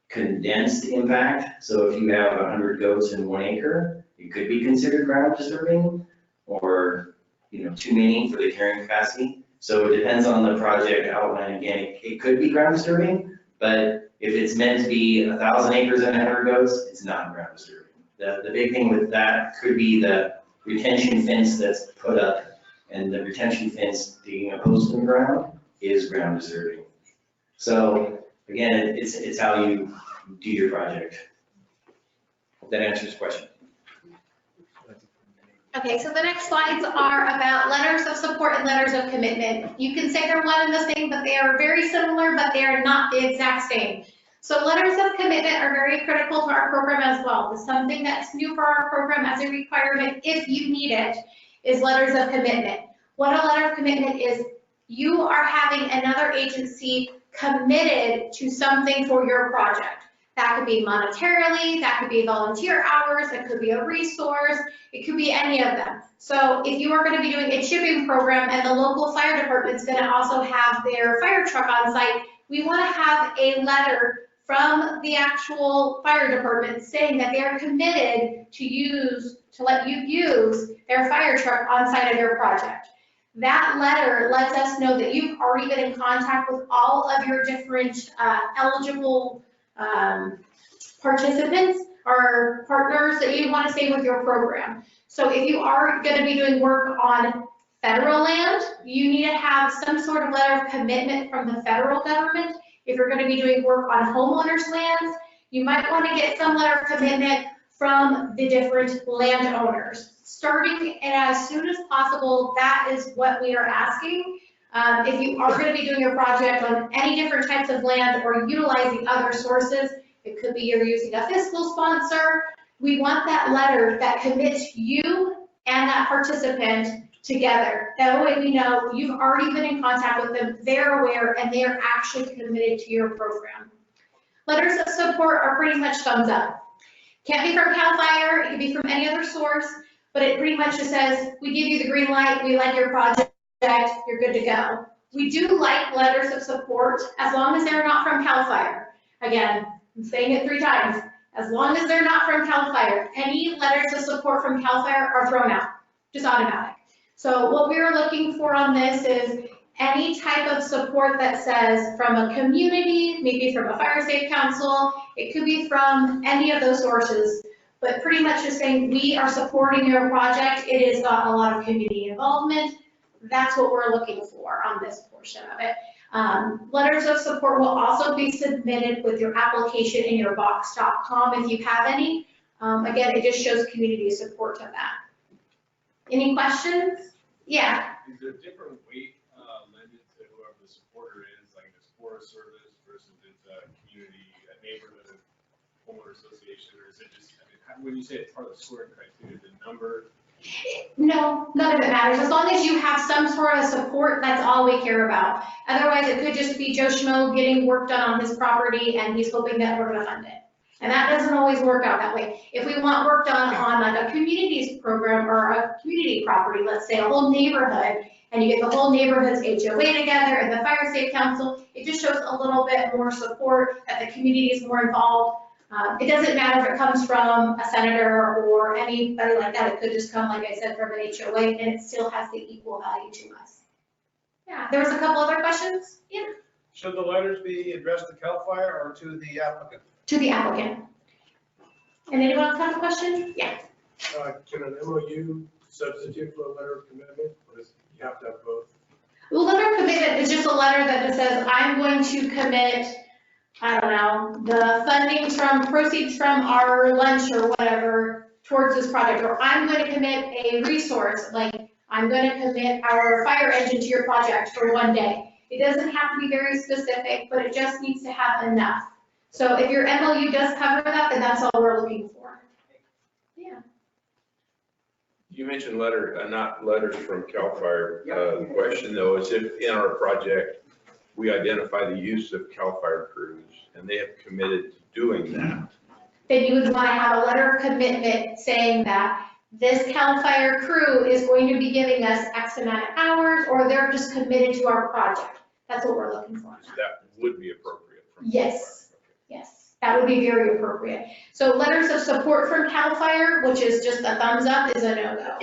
condensed impact. So if you have 100 goats in 1 acre, it could be considered ground disturbing, or too many for the carrying capacity. So it depends on the project outline. Again, it could be ground disturbing, but if it's meant to be 1,000 acres and 100 goats, it's not ground disturbing. The big thing with that could be the retention fence that's put up, and the retention fence digging a post in the ground is ground disturbing. So again, it's how you do your project. Hope that answers the question. Okay, so the next slides are about letters of support and letters of commitment. You can say they're one and the same, but they are very similar, but they are not the exact same. So letters of commitment are very critical to our program as well. It's something that's new for our program as a requirement, if you need it, is letters of commitment. What a letter of commitment is, you are having another agency committed to something for your project. That could be monetarily, that could be volunteer hours, it could be a resource, it could be any of them. So if you are going to be doing a chipping program and the local fire department is going to also have their fire truck on site, we want to have a letter from the actual fire department saying that they are committed to let you use their fire truck on site of your project. That letter lets us know that you've already been in contact with all of your different eligible participants or partners that you want to stay with your program. So if you are going to be doing work on federal land, you need to have some sort of letter of commitment from the federal government. If you're going to be doing work on homeowners' lands, you might want to get some letter of commitment from the different landowners. Starting as soon as possible, that is what we are asking. If you are going to be doing your project on any different types of land or utilizing other sources, it could be you're using a fiscal sponsor, we want that letter that commits you and that participant together. That way we know you've already been in contact with them, they're aware, and they're actually committed to your program. Letters of support are pretty much thumbs up. Can't be from CAL FIRE, it can be from any other source, but it pretty much just says, we give you the green light, we like your project, you're good to go. We do like letters of support as long as they're not from CAL FIRE. Again, I'm saying it 3 times. As long as they're not from CAL FIRE, any letters of support from CAL FIRE are thrown out, just automatic. So what we're looking for on this is any type of support that says from a community, maybe from a fire safe council, it could be from any of those sources, but pretty much just saying we are supporting your project. It has got a lot of community involvement. That's what we're looking for on this portion of it. Letters of support will also be submitted with your application in your box.com if you have any. Again, it just shows community support to that. Any questions? Yeah. Is there a different weight lended to whoever the supporter is, like it's Forest Service versus it's a community, a neighborhood homeowner association, or is it just, I mean, when you say it's part of the scoring criteria, the number? No, none of it matters. As long as you have some sort of support, that's all we care about. Otherwise, it could just be Joe Schmo getting work done on his property and he's hoping that we're gonna fund it. And that doesn't always work out that way. If we want work done on like a communities program or a community property, let's say a whole neighborhood, and you get the whole neighborhood's HOA together and the fire safe council, it just shows a little bit more support, that the community is more involved. It doesn't matter if it comes from a senator or anybody like that. It could just come, like I said, from an HOA, and it still has the equal value to us. Yeah, there was a couple other questions? Yeah. Should the letters be addressed to CAL FIRE or to the applicant? To the applicant. And anyone else have a question? Yeah. Can an MOU substitute for a letter of commitment, or does you have to have both? Well, letter of commitment is just a letter that just says, I'm going to commit, I don't know, the funding from, proceeds from our lunch or whatever towards this project, or I'm going to commit a resource, like I'm going to commit our fire engine to your project for 1 day. It doesn't have to be very specific, but it just needs to have enough. So if your MOU does cover that, then that's all we're looking for. Yeah. You mentioned not letters from CAL FIRE. The question though is if in our project, we identify the use of CAL FIRE crews and they have committed to doing that. Then you would want to have a letter of commitment saying that this CAL FIRE crew is going to be giving us X amount of hours, or they're just committed to our project. That's what we're looking for. So that would be appropriate from CAL Yes. FIRE. Yes, that would be very appropriate. So letters of support from CAL FIRE, which is just a thumbs up, is a no-go.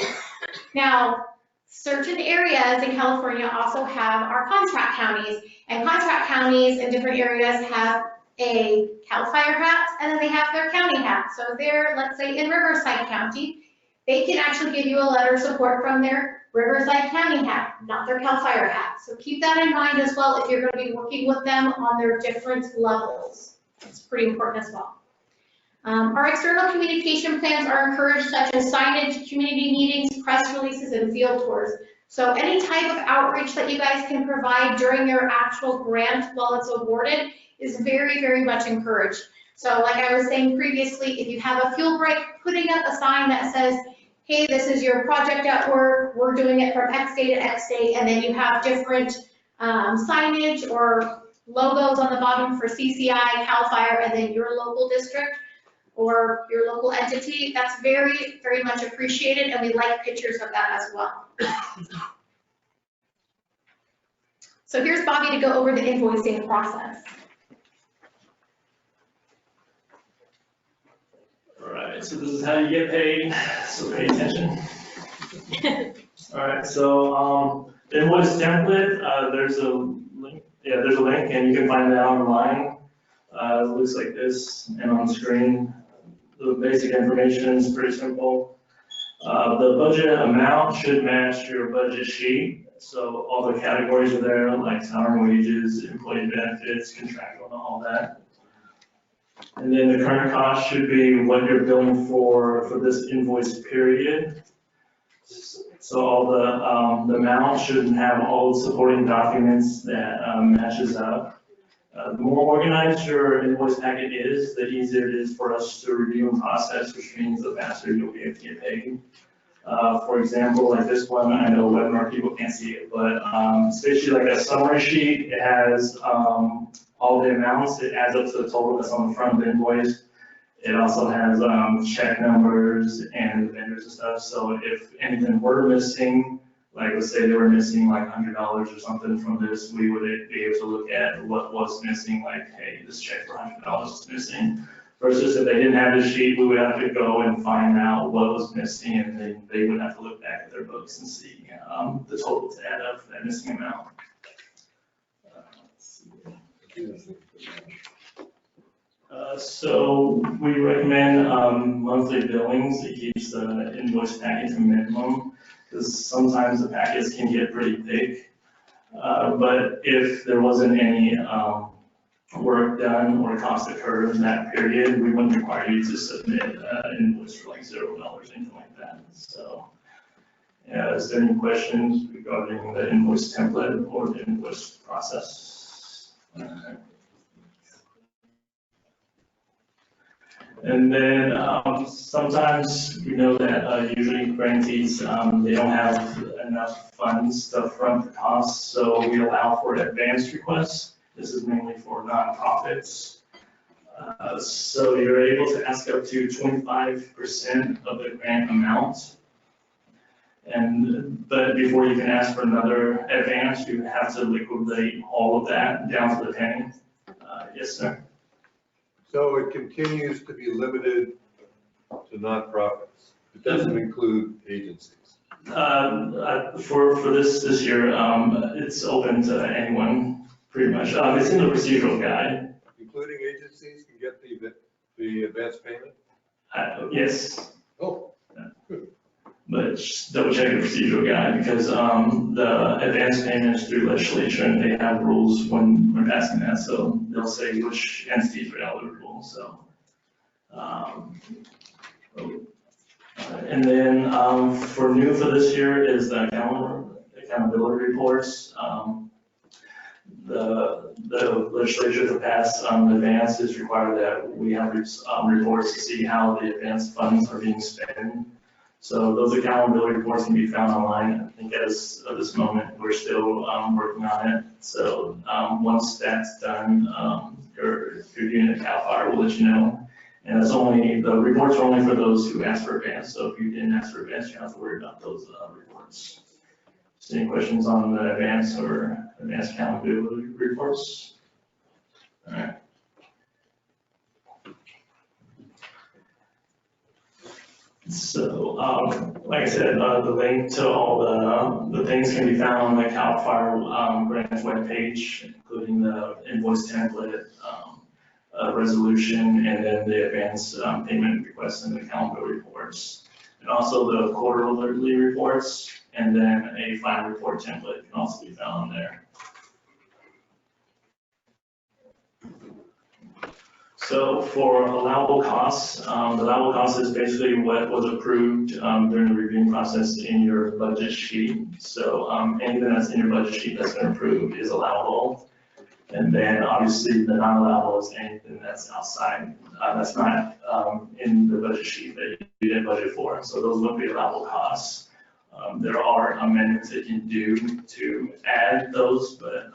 Now, certain areas in California also have our contract counties, and contract counties in different areas have a CAL FIRE hat, and then they have their county hat. So they're, let's say in Riverside County, they can actually give you a letter of support from their Riverside County hat, not their CAL FIRE hat. So keep that in mind as well if you're going to be working with them on their different levels. It's pretty important as well. Our external communication plans are encouraged, such as signage, community meetings, press releases, and field tours. So any type of outreach that you guys can provide during your actual grant while it's awarded is very, very much encouraged. So like I was saying previously, if you have a fuel break, putting up a sign that says, hey, this is your project at work, we're doing it from X day to X day, and then you have different signage or logos on the bottom for CCI, CAL FIRE, and then your local district or your local entity. That's very, very much appreciated, and we like pictures of that as well. So here's Bobby to go over the invoicing process. All right, so this is how you get paid, so pay attention. All right, so invoice template, there's a link. Yeah, there's a link and you can find that online. It looks like this and on screen. The basic information is pretty simple. The budget amount should match your budget sheet. So all the categories are there, like salary and wages, employee benefits, contractual, and all that. And then the current cost should be what you're billing for this invoice period. So all the amount should have all the supporting documents that matches up. The more organized your invoice packet is, the easier it is for us to review and process, which means the faster you'll be able to get paid. For example, like this one, I know webinar people can't see it, but it's basically like a summary sheet. It has all the amounts. It adds up to the total that's on the front of the invoice. It also has check numbers and vendors and stuff. So if anything were missing, like let's say they were missing like $100 or something from this, we would be able to look at what was missing, like, hey, this check for $100 is missing. Versus if they didn't have the sheet, we would have to go and find out what was missing, and then they would have to look back at their books and see the total to add up that missing amount. So we recommend monthly billings. It keeps the invoice package to minimum, because sometimes the packets can get pretty big. But if there wasn't any work done or cost incurred in that period, we wouldn't require you to submit an invoice for like $0 or anything like that. So, yeah, is there any questions regarding the invoice template or the invoice process? And then sometimes we know that usually grantees, they don't have enough funds to front the costs, so we allow for advanced requests. This is mainly for nonprofits. So you're able to ask up to 25% of the grant amount. But before you can ask for another advance, you have to liquidate all of that down to the penny. Yes, sir. So it continues to be limited to nonprofits. It doesn't include agencies. For this year, it's open to anyone, pretty much. It's in the procedural guide. Including agencies can get the advance payment? Yes. Oh. But just double check the procedural guide, because the advance payment is through legislature and they have rules when we're passing that. So they'll say which entities are eligible. So, and then for new for this year is the accountability reports. The legislature to pass advance is required that we have reports to see how the advance funds are being spent. So those accountability reports can be found online. I think as of this moment, we're still working on it. So once that's done, your unit CAL FIRE will let you know. And it's only, the reports are only for those who ask for advance. So if you didn't ask for advance, you don't have to worry about those reports. So any questions on the advance or advanced accountability reports? All right. So, like I said, the link to all the things can be found on the CAL FIRE grants webpage, including the invoice template, resolution, and then the advance payment requests and the accountability reports. And also the quarterly reports, and then a final report template can also be found there. So for allowable costs, the allowable cost is basically what was approved during the reviewing process in your budget sheet. So anything that's in your budget sheet that's been approved is allowable. And then obviously the non-allowable is anything that's outside, that's not in the budget sheet that you didn't budget for. So those would be allowable costs. There are amendments that you can do to add those, but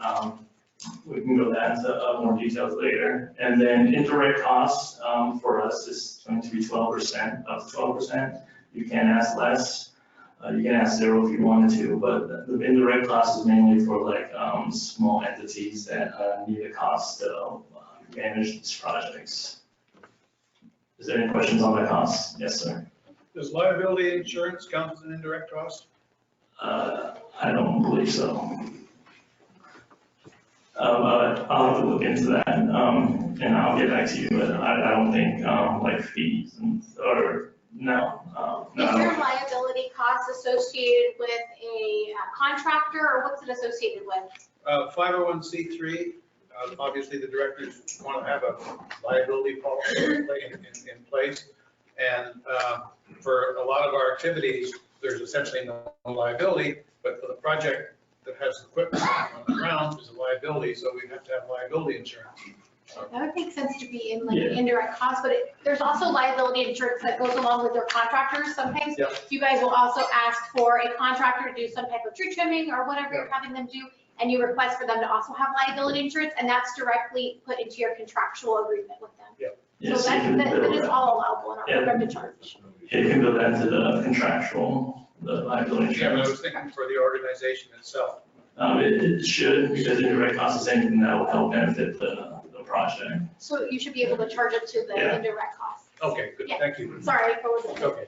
we can go into more details later. And then indirect costs for us is going to be 12%, up to 12%. You can ask less. You can ask 0 if you wanted to, but the indirect cost is mainly for like small entities that need a cost to manage these projects. Is there any questions on the costs? Yes, sir. Does liability insurance count as an indirect cost? I don't believe so. I'll have to look into that, and I'll get back to you, but I don't think, like fees or, no. Is there liability costs associated with a contractor, or what's it associated with? 501c3, obviously the directors want to have a liability policy in place. And for a lot of our activities, there's essentially no liability, but for the project that has equipment on the ground is a liability, so we have to have liability insurance. That would make sense to be in like Yeah. indirect costs, but there's also liability insurance that goes along with their contractors. Sometimes Yep. you guys will also ask for a contractor to do some type of tree trimming or whatever you're having them do, and you request for them to also have liability insurance, and that's directly put into your contractual agreement with them. Yes, So you can that build is that. all allowable in our Yeah. program to charge. You can build that into the contractual, the liability Yeah, but I insurance. was thinking for the organization itself. It should, because indirect cost is anything that will help benefit the project. So you should be able to charge it to the Yeah. indirect cost. Okay, good, Yeah. thank you. Sorry, I wasn't. Okay.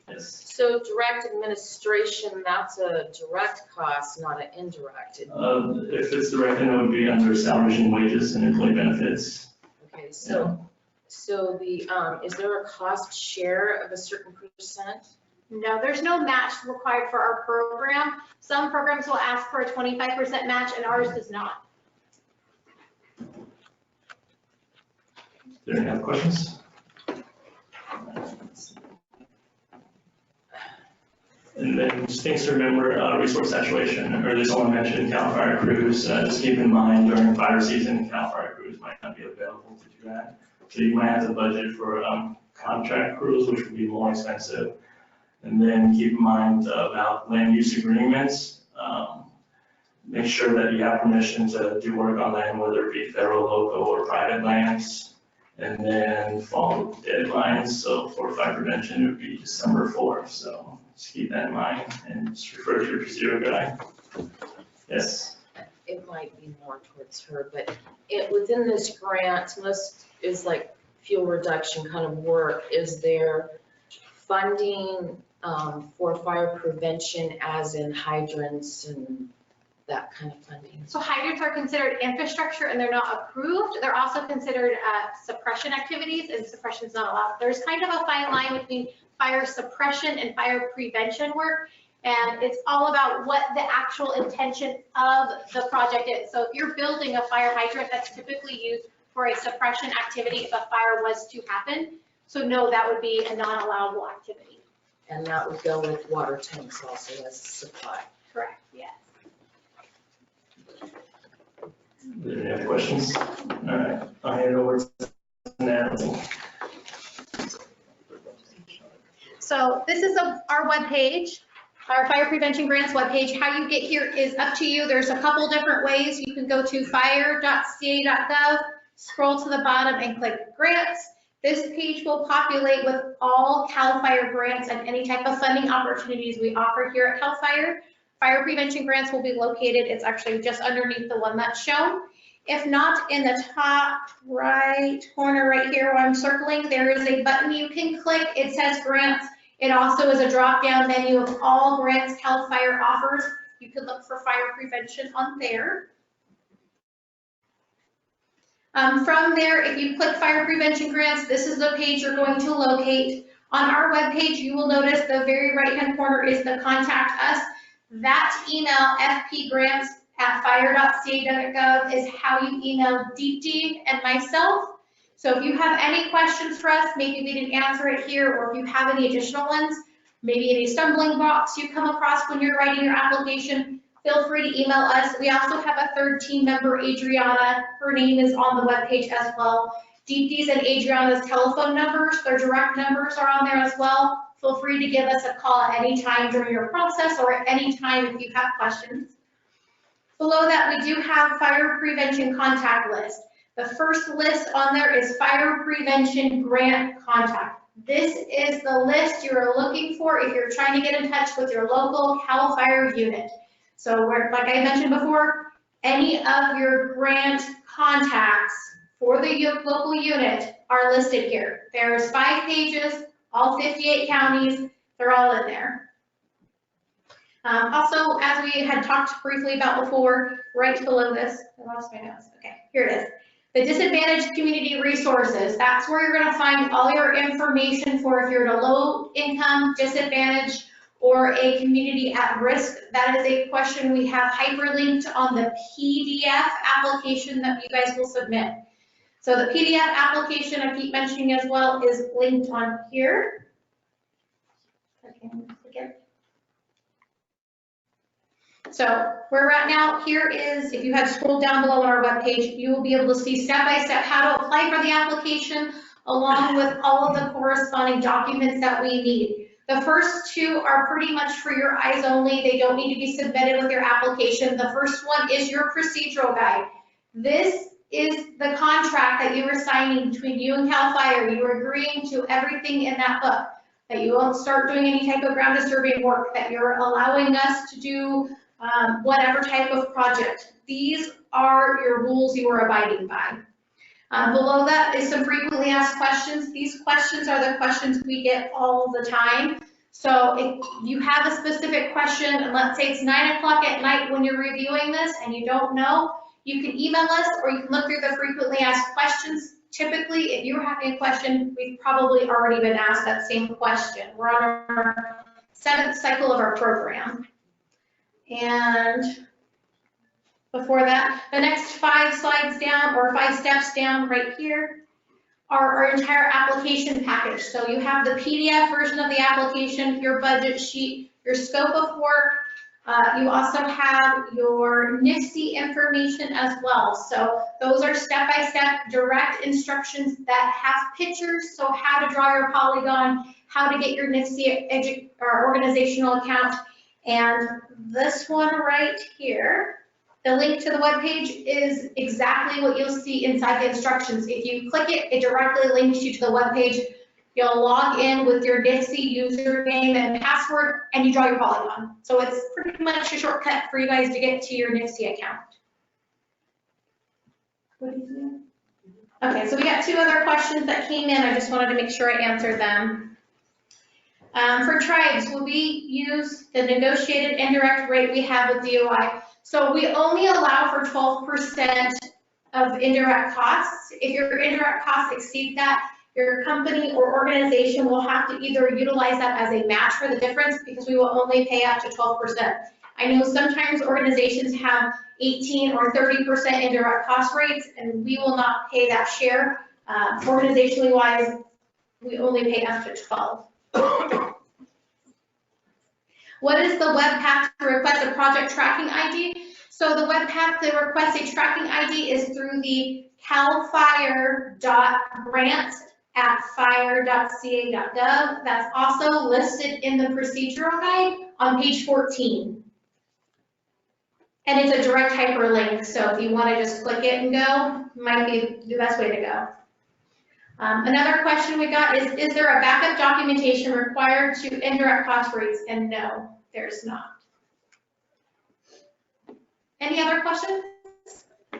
Yes. So direct administration, that's a direct cost, not an indirect. If it's direct, then it would be under salaries and wages and employee benefits. Okay, so the, is there a cost share of a certain percent? No, there's no match required for our program. Some programs will ask for a 25% match and ours does not. Do you have questions? And then just things to remember, resource saturation, or at least someone mentioned CAL FIRE crews. Just keep in mind during fire season, CAL FIRE crews might not be available to do that. So you might have to budget for contract crews, which would be more expensive. And then keep in mind about land use agreements. Make sure that you have permission to do work on land, whether it be federal, local, or private lands. And then follow deadlines. So for fire prevention, it would be December 4th. So just keep that in mind and just refer to your zero guide. Yes. It might be more towards her, but within this grant, most is like fuel reduction kind of work. Is there funding for fire prevention as in hydrants and that kind of funding? So hydrants are considered infrastructure and they're not approved. They're also considered suppression activities, and suppression is not allowed. There's kind of a fine line between fire suppression and fire prevention work. And it's all about what the actual intention of the project is. So if you're building a fire hydrant, that's typically used for a suppression activity if a fire was to happen. So no, that would be a non-allowable activity. And that would go with water tanks also as supply. Correct, yes. Do you have questions? All right, I'll hand it over to Natalie. So this is our webpage, our Fire Prevention Grants webpage. How you get here is up to you. There's a couple different ways. You can go to fire.ca.gov, scroll to the bottom and click grants. This page will populate with all CAL FIRE grants and any type of funding opportunities we offer here at CAL FIRE. Fire prevention grants will be located, it's actually just underneath the one that's shown. If not, in the top right corner right here where I'm circling, there is a button you can click. It says grants. It also is a drop-down menu of all grants CAL FIRE offers. You can look for fire prevention on there. From there, if you click fire prevention grants, this is the page you're going to locate. On our webpage, you will notice the very right-hand corner is the contact us. That email, fpgrants@fire.ca.gov, is how you email Deepti and myself. So if you have any questions for us, maybe we didn't answer it here, or if you have any additional ones, maybe any stumbling blocks you come across when you're writing your application, feel free to email us. We also have a third team member, Adriana. Her name is on the webpage as well. Deepti's and Adriana's telephone numbers, their direct numbers are on there as well. Feel free to give us a call at any time during your process or at any time if you have questions. Below that, we do have fire prevention contact list. The first list on there is fire prevention grant contact. This is the list you're looking for if you're trying to get in touch with your local CAL FIRE unit. So like I mentioned before, any of your grant contacts for the local unit are listed here. There's 5 pages, all 58 counties, they're all in there. Also, as we had talked briefly about before, right below this, I lost my notes, okay, here it is. The disadvantaged community resources, that's where you're gonna find all your information for if you're at a low income, disadvantaged, or a community at risk. That is a question we have hyperlinked on the PDF application that you guys will submit. So the PDF application I keep mentioning as well is linked on here. Okay, click it. So where we're at now, here is, if you had scrolled down below on our webpage, you will be able to see step-by-step how to apply for the application, along with all of the corresponding documents that we need. The first two are pretty much for your eyes only. They don't need to be submitted with your application. The first one is your procedural guide. This is the contract that you were signing between you and CAL FIRE. You are agreeing to everything in that book, that you won't start doing any type of ground disturbing work, that you're allowing us to do whatever type of project. These are your rules you are abiding by. Below that is some frequently asked questions. These questions are the questions we get all the time. So if you have a specific question, and let's say it's 9 o'clock at night when you're reviewing this and you don't know, you can email us or you can look through the frequently asked questions. Typically, if you're having a question, we've probably already been asked that same question. We're on our 7th cycle of our program. And before that, the next 5 slides down, or 5 steps down right here, are our entire application package. So you have the PDF version of the application, your budget sheet, your scope of work. You also have your NIFC information as well. So those are step-by-step direct instructions that have pictures. So how to draw your polygon, how to get your NIFC or organizational account. And this one right here, the link to the webpage is exactly what you'll see inside the instructions. If you click it, it directly links you to the webpage. You'll log in with your NIFC username and password, and you draw your polygon. So it's pretty much a shortcut for you guys to get to your NIFC account. Okay, so we got 2 other questions that came in. I just wanted to make sure I answered them. For tribes, will we use the negotiated indirect rate we have with DOI? So we only allow for 12% of indirect costs. If your indirect costs exceed that, your company or organization will have to either utilize that as a match for the difference, because we will only pay up to 12%. I know sometimes organizations have 18 or 30% indirect cost rates, and we will not pay that share. Organizationally wise, we only pay up to 12. What is the web path to request a project tracking ID? So the web path to request a tracking ID is through the calfire.grants@fire.ca.gov. That's also listed in the procedural guide on page 14. And it's a direct hyperlink, so if you want to just click it and go, might be the best way to go. Another question we got is there a backup documentation required to indirect cost rates? And no, there's not. Any other questions?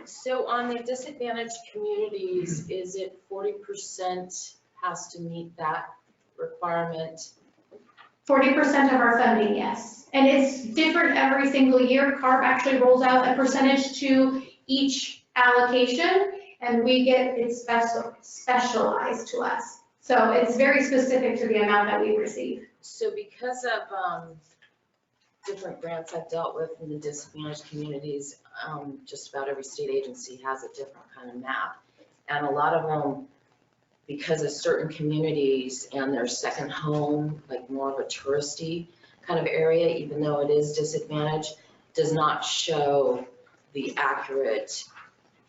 So on the disadvantaged communities, is it 40% has to meet that requirement? 40% of our funding, yes. And it's different every single year. CARB actually rolls out a percentage to each allocation, and we get it specialized to us. So it's very specific to the amount that we receive. So because of different grants I've dealt with in the disadvantaged communities, just about every state agency has a different kind of map. And a lot of them, because of certain communities and their second home, like more of a touristy kind of area, even though it is disadvantaged, does not show the accurate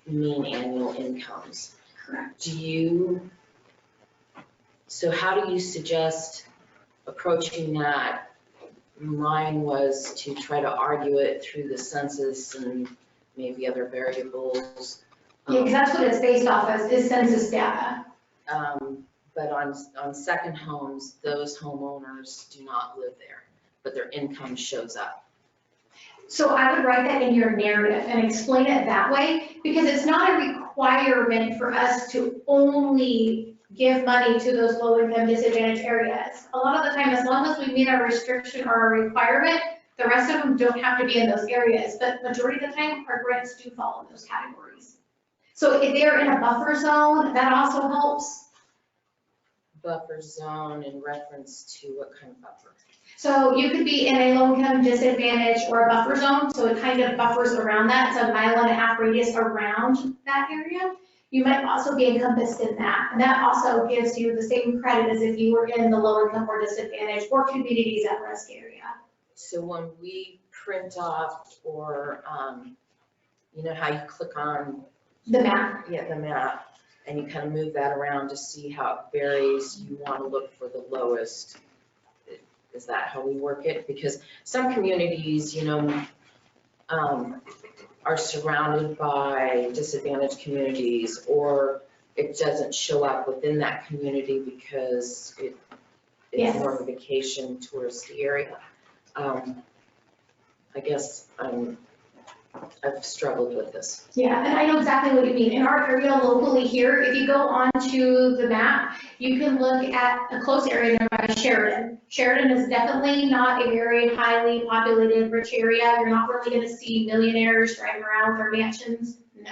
mean annual incomes. Correct. So how do you suggest approaching that? Mine was to try to argue it through the census and maybe other variables. Yeah, because that's what it's based off of, is census data. But on second homes, those homeowners do not live there, but their income shows up. So I would write that in your narrative and explain it that way, because it's not a requirement for us to only give money to those low-income disadvantaged areas. A lot of the time, as long as we meet our restriction or our requirement, the rest of them don't have to be in those areas, but majority of the time, our grants do fall in those categories. So if they're in a buffer zone, that also helps. Buffer zone in reference to what kind of buffer? So you could be in a low-income disadvantage or a buffer zone, so it kind of buffers around that. It's a 1.5-mile radius around that area. You might also be encompassed in that, and that also gives you the same credit as if you were in the low-income or disadvantaged or communities at risk area. So when we print off or, you know how you click on, The map. yeah, the map, and you kind of move that around to see how it varies, you want to look for the lowest. Is that how we work it? Because some communities, you know, are surrounded by disadvantaged communities, or it doesn't show up within that community because it's Yes. more of a vacation touristy area. I guess I've struggled with this. Yeah, and I know exactly what you mean. In our area locally here, if you go onto the map, you can look at a close area nearby Sheridan. Sheridan is definitely not a very highly populated, rich area. You're not really going to see millionaires driving around with their mansions, no.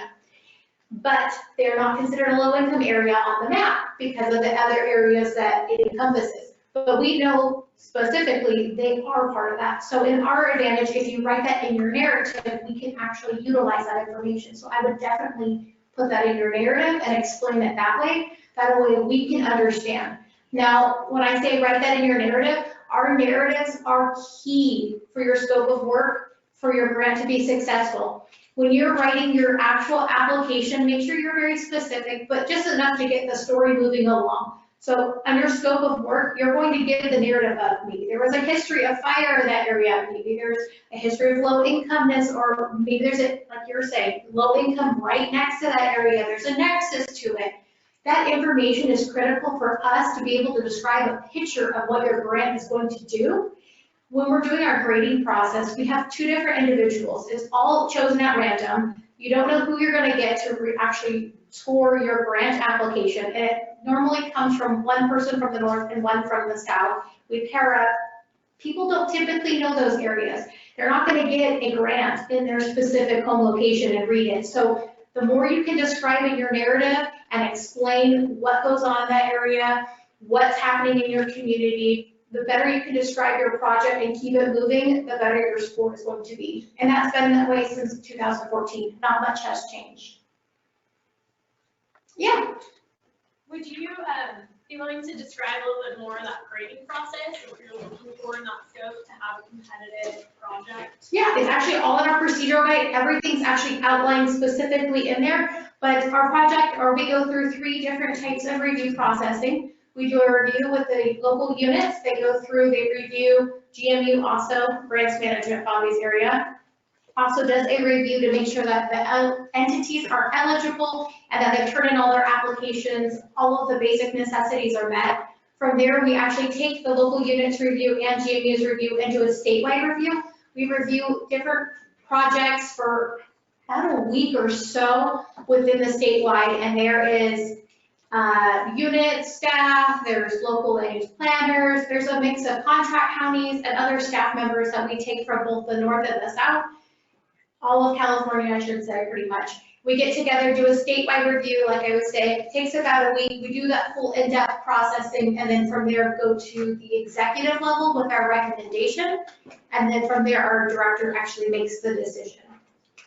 But they're not considered a low-income area on the map because of the other areas that it encompasses. But we know specifically they are part of that. So in our advantage, if you write that in your narrative, we can actually utilize that information. So I would definitely put that in your narrative and explain it that way. That way we can understand. Now, when I say write that in your narrative, our narratives are key for your scope of work, for your grant to be successful. When you're writing your actual application, make sure you're very specific, but just enough to get the story moving along. So under scope of work, you're going to give the narrative of maybe there was a history of fire in that area, maybe there's a history of low incomeness, or maybe there's a, like you're saying, low income right next to that area, there's a nexus to it. That information is critical for us to be able to describe a picture of what your grant is going to do. When we're doing our grading process, we have two different individuals. It's all chosen at random. You don't know who you're going to get to actually score your grant application. And it normally comes from one person from the north and one from the south. We pair up. People don't typically know those areas. They're not going to get a grant in their specific home location and read it. So the more you can describe in your narrative and explain what goes on in that area, what's happening in your community, the better you can describe your project and keep it moving, the better your score is going to be. And that's been that way since 2014. Not much has changed. Yeah. Would you be willing to describe a little bit more of that grading process and what you're looking for in that scope to have a competitive project? Yeah, it's actually all in our procedural guide. Everything's actually outlined specifically in there. But our project, or we go through 3 different types of review processing. We do a review with the local units. They go through, they review GMU also, grants management Bobby's area. Also does a review to make sure that the entities are eligible and that they've turned in all their applications, all of the basic necessities are met. From there, we actually take the local units review and GMU's review and do a statewide review. We review different projects for about a week or so within the statewide, and there is unit staff, there's local land use planners, there's a mix of contract counties and other staff members that we take from both the north and the south. All of California, I should say, pretty much. We get together, do a statewide review, like I was saying, it takes about a week. We do that full in-depth processing, and then from there go to the executive level with our recommendation, and then from there our director actually makes the decision.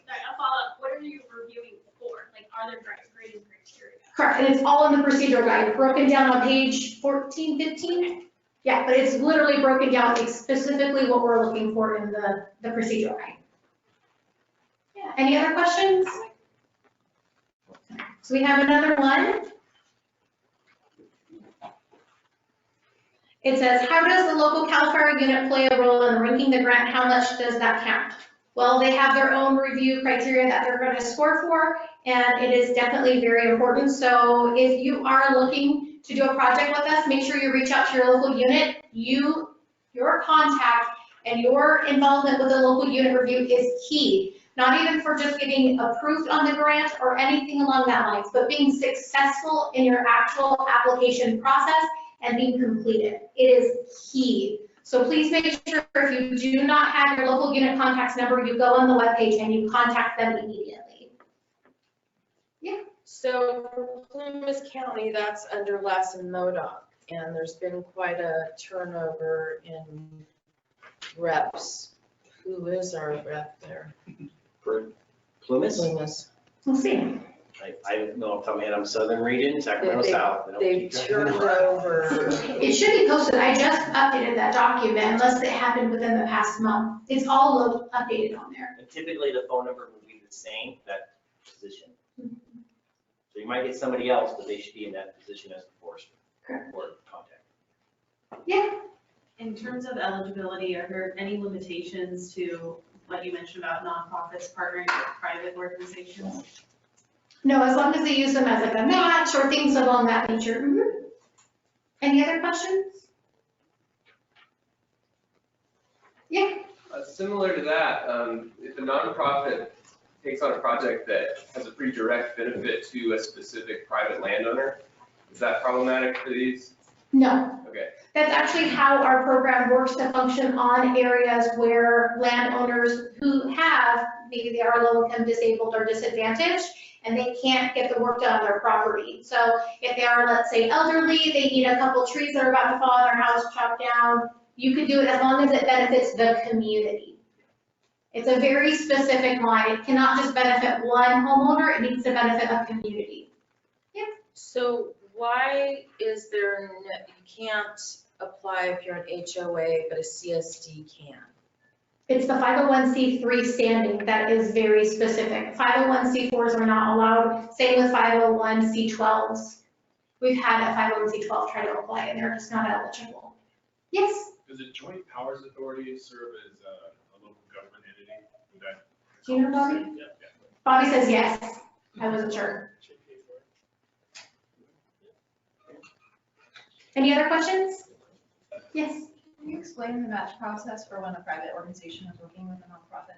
Sorry, I'll follow up. What are you reviewing for? Like, are there grading criteria? Correct, and it's all in the procedural guide, broken down on page 14, 15. Yeah, but it's literally broken down specifically what we're looking for in the procedural guide. Yeah, any other questions? So we have another one. It says, how does the local CAL FIRE unit play a role in ranking the grant? How much does that count? Well, they have their own review criteria that they're going to score for, and it is definitely very important. So if you are looking to do a project with us, make sure you reach out to your local unit. Your contact and your involvement with the local unit review is key. Not even for just getting approved on the grant or anything along that lines, but being successful in your actual application process and being completed. It is key. So please make sure if you do not have your local unit contacts number, you go on the webpage and you contact them immediately. Yeah. So for Plumas County, that's under LAS and MODOC, and there's been quite a turnover in reps. Who is our rep there? For Plumas? Plumas. We'll see. I don't know off the top of my head, I'm Southern Region, Sacramento South. I don't They've keep track. turned over. It should be posted, I just updated that document, unless it happened within the past month. It's all updated on there. And typically the phone number will be the same, that position. So you might get somebody else, but they should be in that position as a force Correct. or contact. Yeah, In terms of eligibility, are there any limitations to what you mentioned about nonprofits partnering with private organizations? no, as long as they use them as like a match or things along that nature. Mhm. Any other questions? Yeah, Similar to that, if a nonprofit takes on a project that has a pretty direct benefit to a specific private landowner, is that problematic for these? no. Okay. That's actually how our program works to function on areas where landowners who have, maybe they are low income, disabled, or disadvantaged, and they can't get the work done on their property. So if they are, let's say, elderly, they need a couple trees that are about to fall on their house chopped down, you could do it as long as it benefits the community. It's a very specific line. It cannot just benefit one homeowner, it needs to benefit a community. So why is there, you can't apply if you're an HOA, but a CSD can? It's the 501c3 standing that is very specific. 501c4s are not allowed, same with 501c12s. We've had a 501c12 try to apply and they're just not eligible. Yes? Does a joint powers authority serve as a local government entity? Would that? Do you know Bobby? Yeah. Bobby says yes. I wasn't sure. Any other questions? Yes? Can you explain the match process for when a private organization is working with a nonprofit?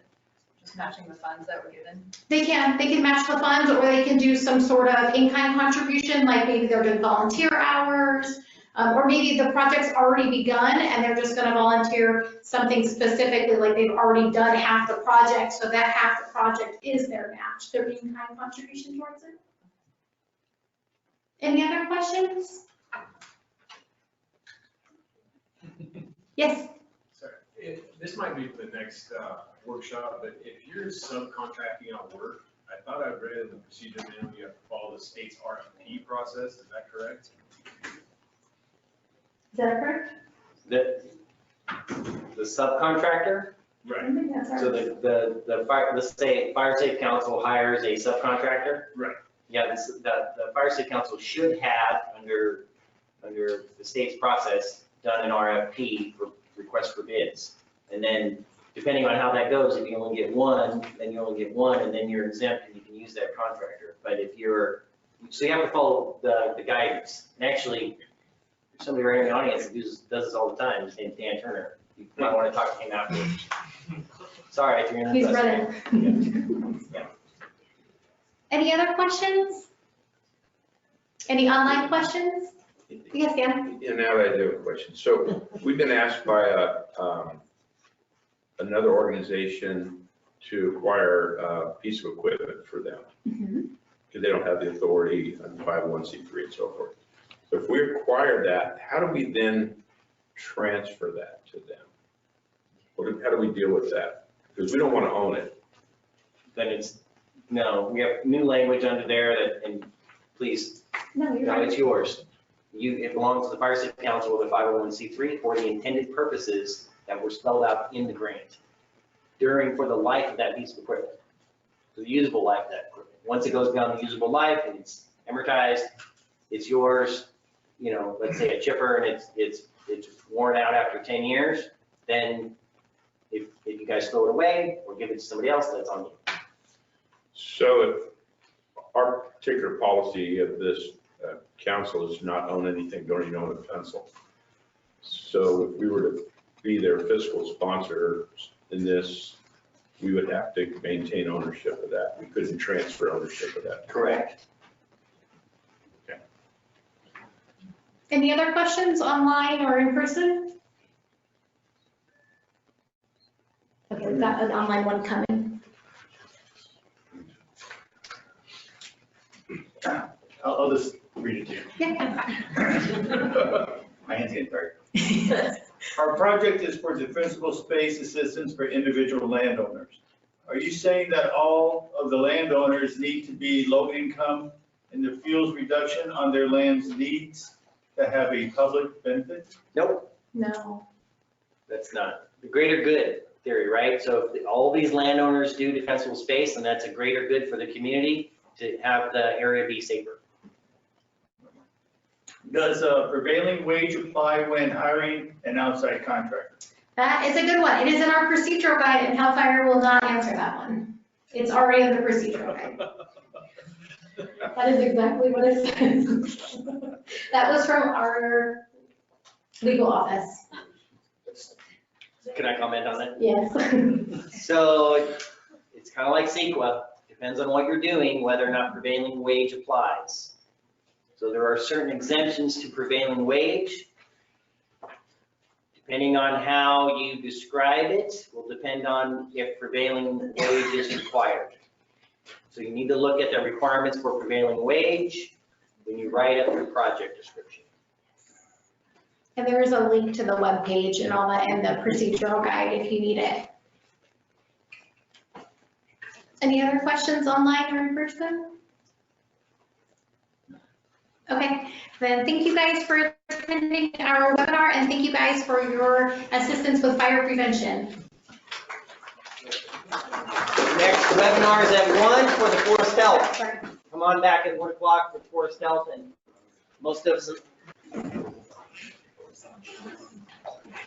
Just matching the funds that were given? They can match the funds, or they can do some sort of in-kind contribution, like maybe they're doing volunteer hours, or maybe the project's already begun and they're just gonna volunteer something specifically, like they've already done half the project, so that half the project is their match, their in-kind contribution towards it. Any other questions? Yes? Sorry, this might be for the next workshop, but if you're subcontracting out work, I thought I read in the procedure manual you have to follow the state's RFP process, is that correct? Is that correct? The subcontractor? Right. I think that's right. So the fire, let's say Fire Safe Council hires a subcontractor? Right. Yeah, the Fire Safe Council should have, under the state's process, done an RFP for request for bids. And then, depending on how that goes, if you only get one, then you only get one, and then you're exempt and you can use that contractor. But if you're, so you have to follow the guidance. And actually, there's somebody right in the audience that does this all the time, his name's Dan Turner. You might want to talk to him after. Sorry, I threw you in the He's bus. running. Yeah. Any other questions? Any online questions? Yes, Dan? Yeah, now I do have a question. So we've been asked by another organization to acquire a piece of equipment for them because they don't have the authority on 501c3 and so forth. So if we acquire that, how do we then transfer that to them? How do we deal with that? Because we don't want to own it. Then it's, no, we have new language under there that, and please, No, you're no, right. it's yours. It belongs to the Fire Safe Council with a 501c3 for the intended purposes that were spelled out in the grant for the life of that piece of equipment, the usable life of that equipment. Once it goes beyond the usable life and it's amortized, it's yours. You know, let's say a chipper and it's worn out after 10 years, then if you guys throw it away or give it to somebody else, that's on you. So if our particular policy of this council is not own anything, don't even own a pencil. So if we were to be their fiscal sponsor in this, we would have to maintain ownership of that. We couldn't transfer ownership of that. Correct. Okay. Any other questions online or in person? Okay, we've got an online one coming. I'll just read it to you. Yeah. My hand's getting tired. Our project is for defensible space assistance for individual landowners. Are you saying that all of the landowners need to be low income and the fuels reduction on their lands needs to have a public benefit? Nope, No. that's not. The greater good theory, right? So if all these landowners do defensible space, then that's a greater good for the community to have the area be safer. Does prevailing wage apply when hiring an outside contractor? That is a good one. It is in our procedural guide, and CAL FIRE will not answer that one. It's already in the procedural guide. That is exactly what it says. That was from our legal office. Can I comment on that? Yes. So it's kind of like CEQA, depends on what you're doing, whether or not prevailing wage applies. So there are certain exemptions to prevailing wage. Depending on how you describe it, will depend on if prevailing wage is required. So you need to look at the requirements for prevailing wage when you write up your project description. And there is a link to the webpage and all that in the procedural guide if you need it. Any other questions online or in person? Okay, then thank you guys for attending our webinar and thank you guys for your assistance with fire prevention. Next webinar is at 1 for the Forest Health. Come on back at 1 o'clock for Forest Health, and most of us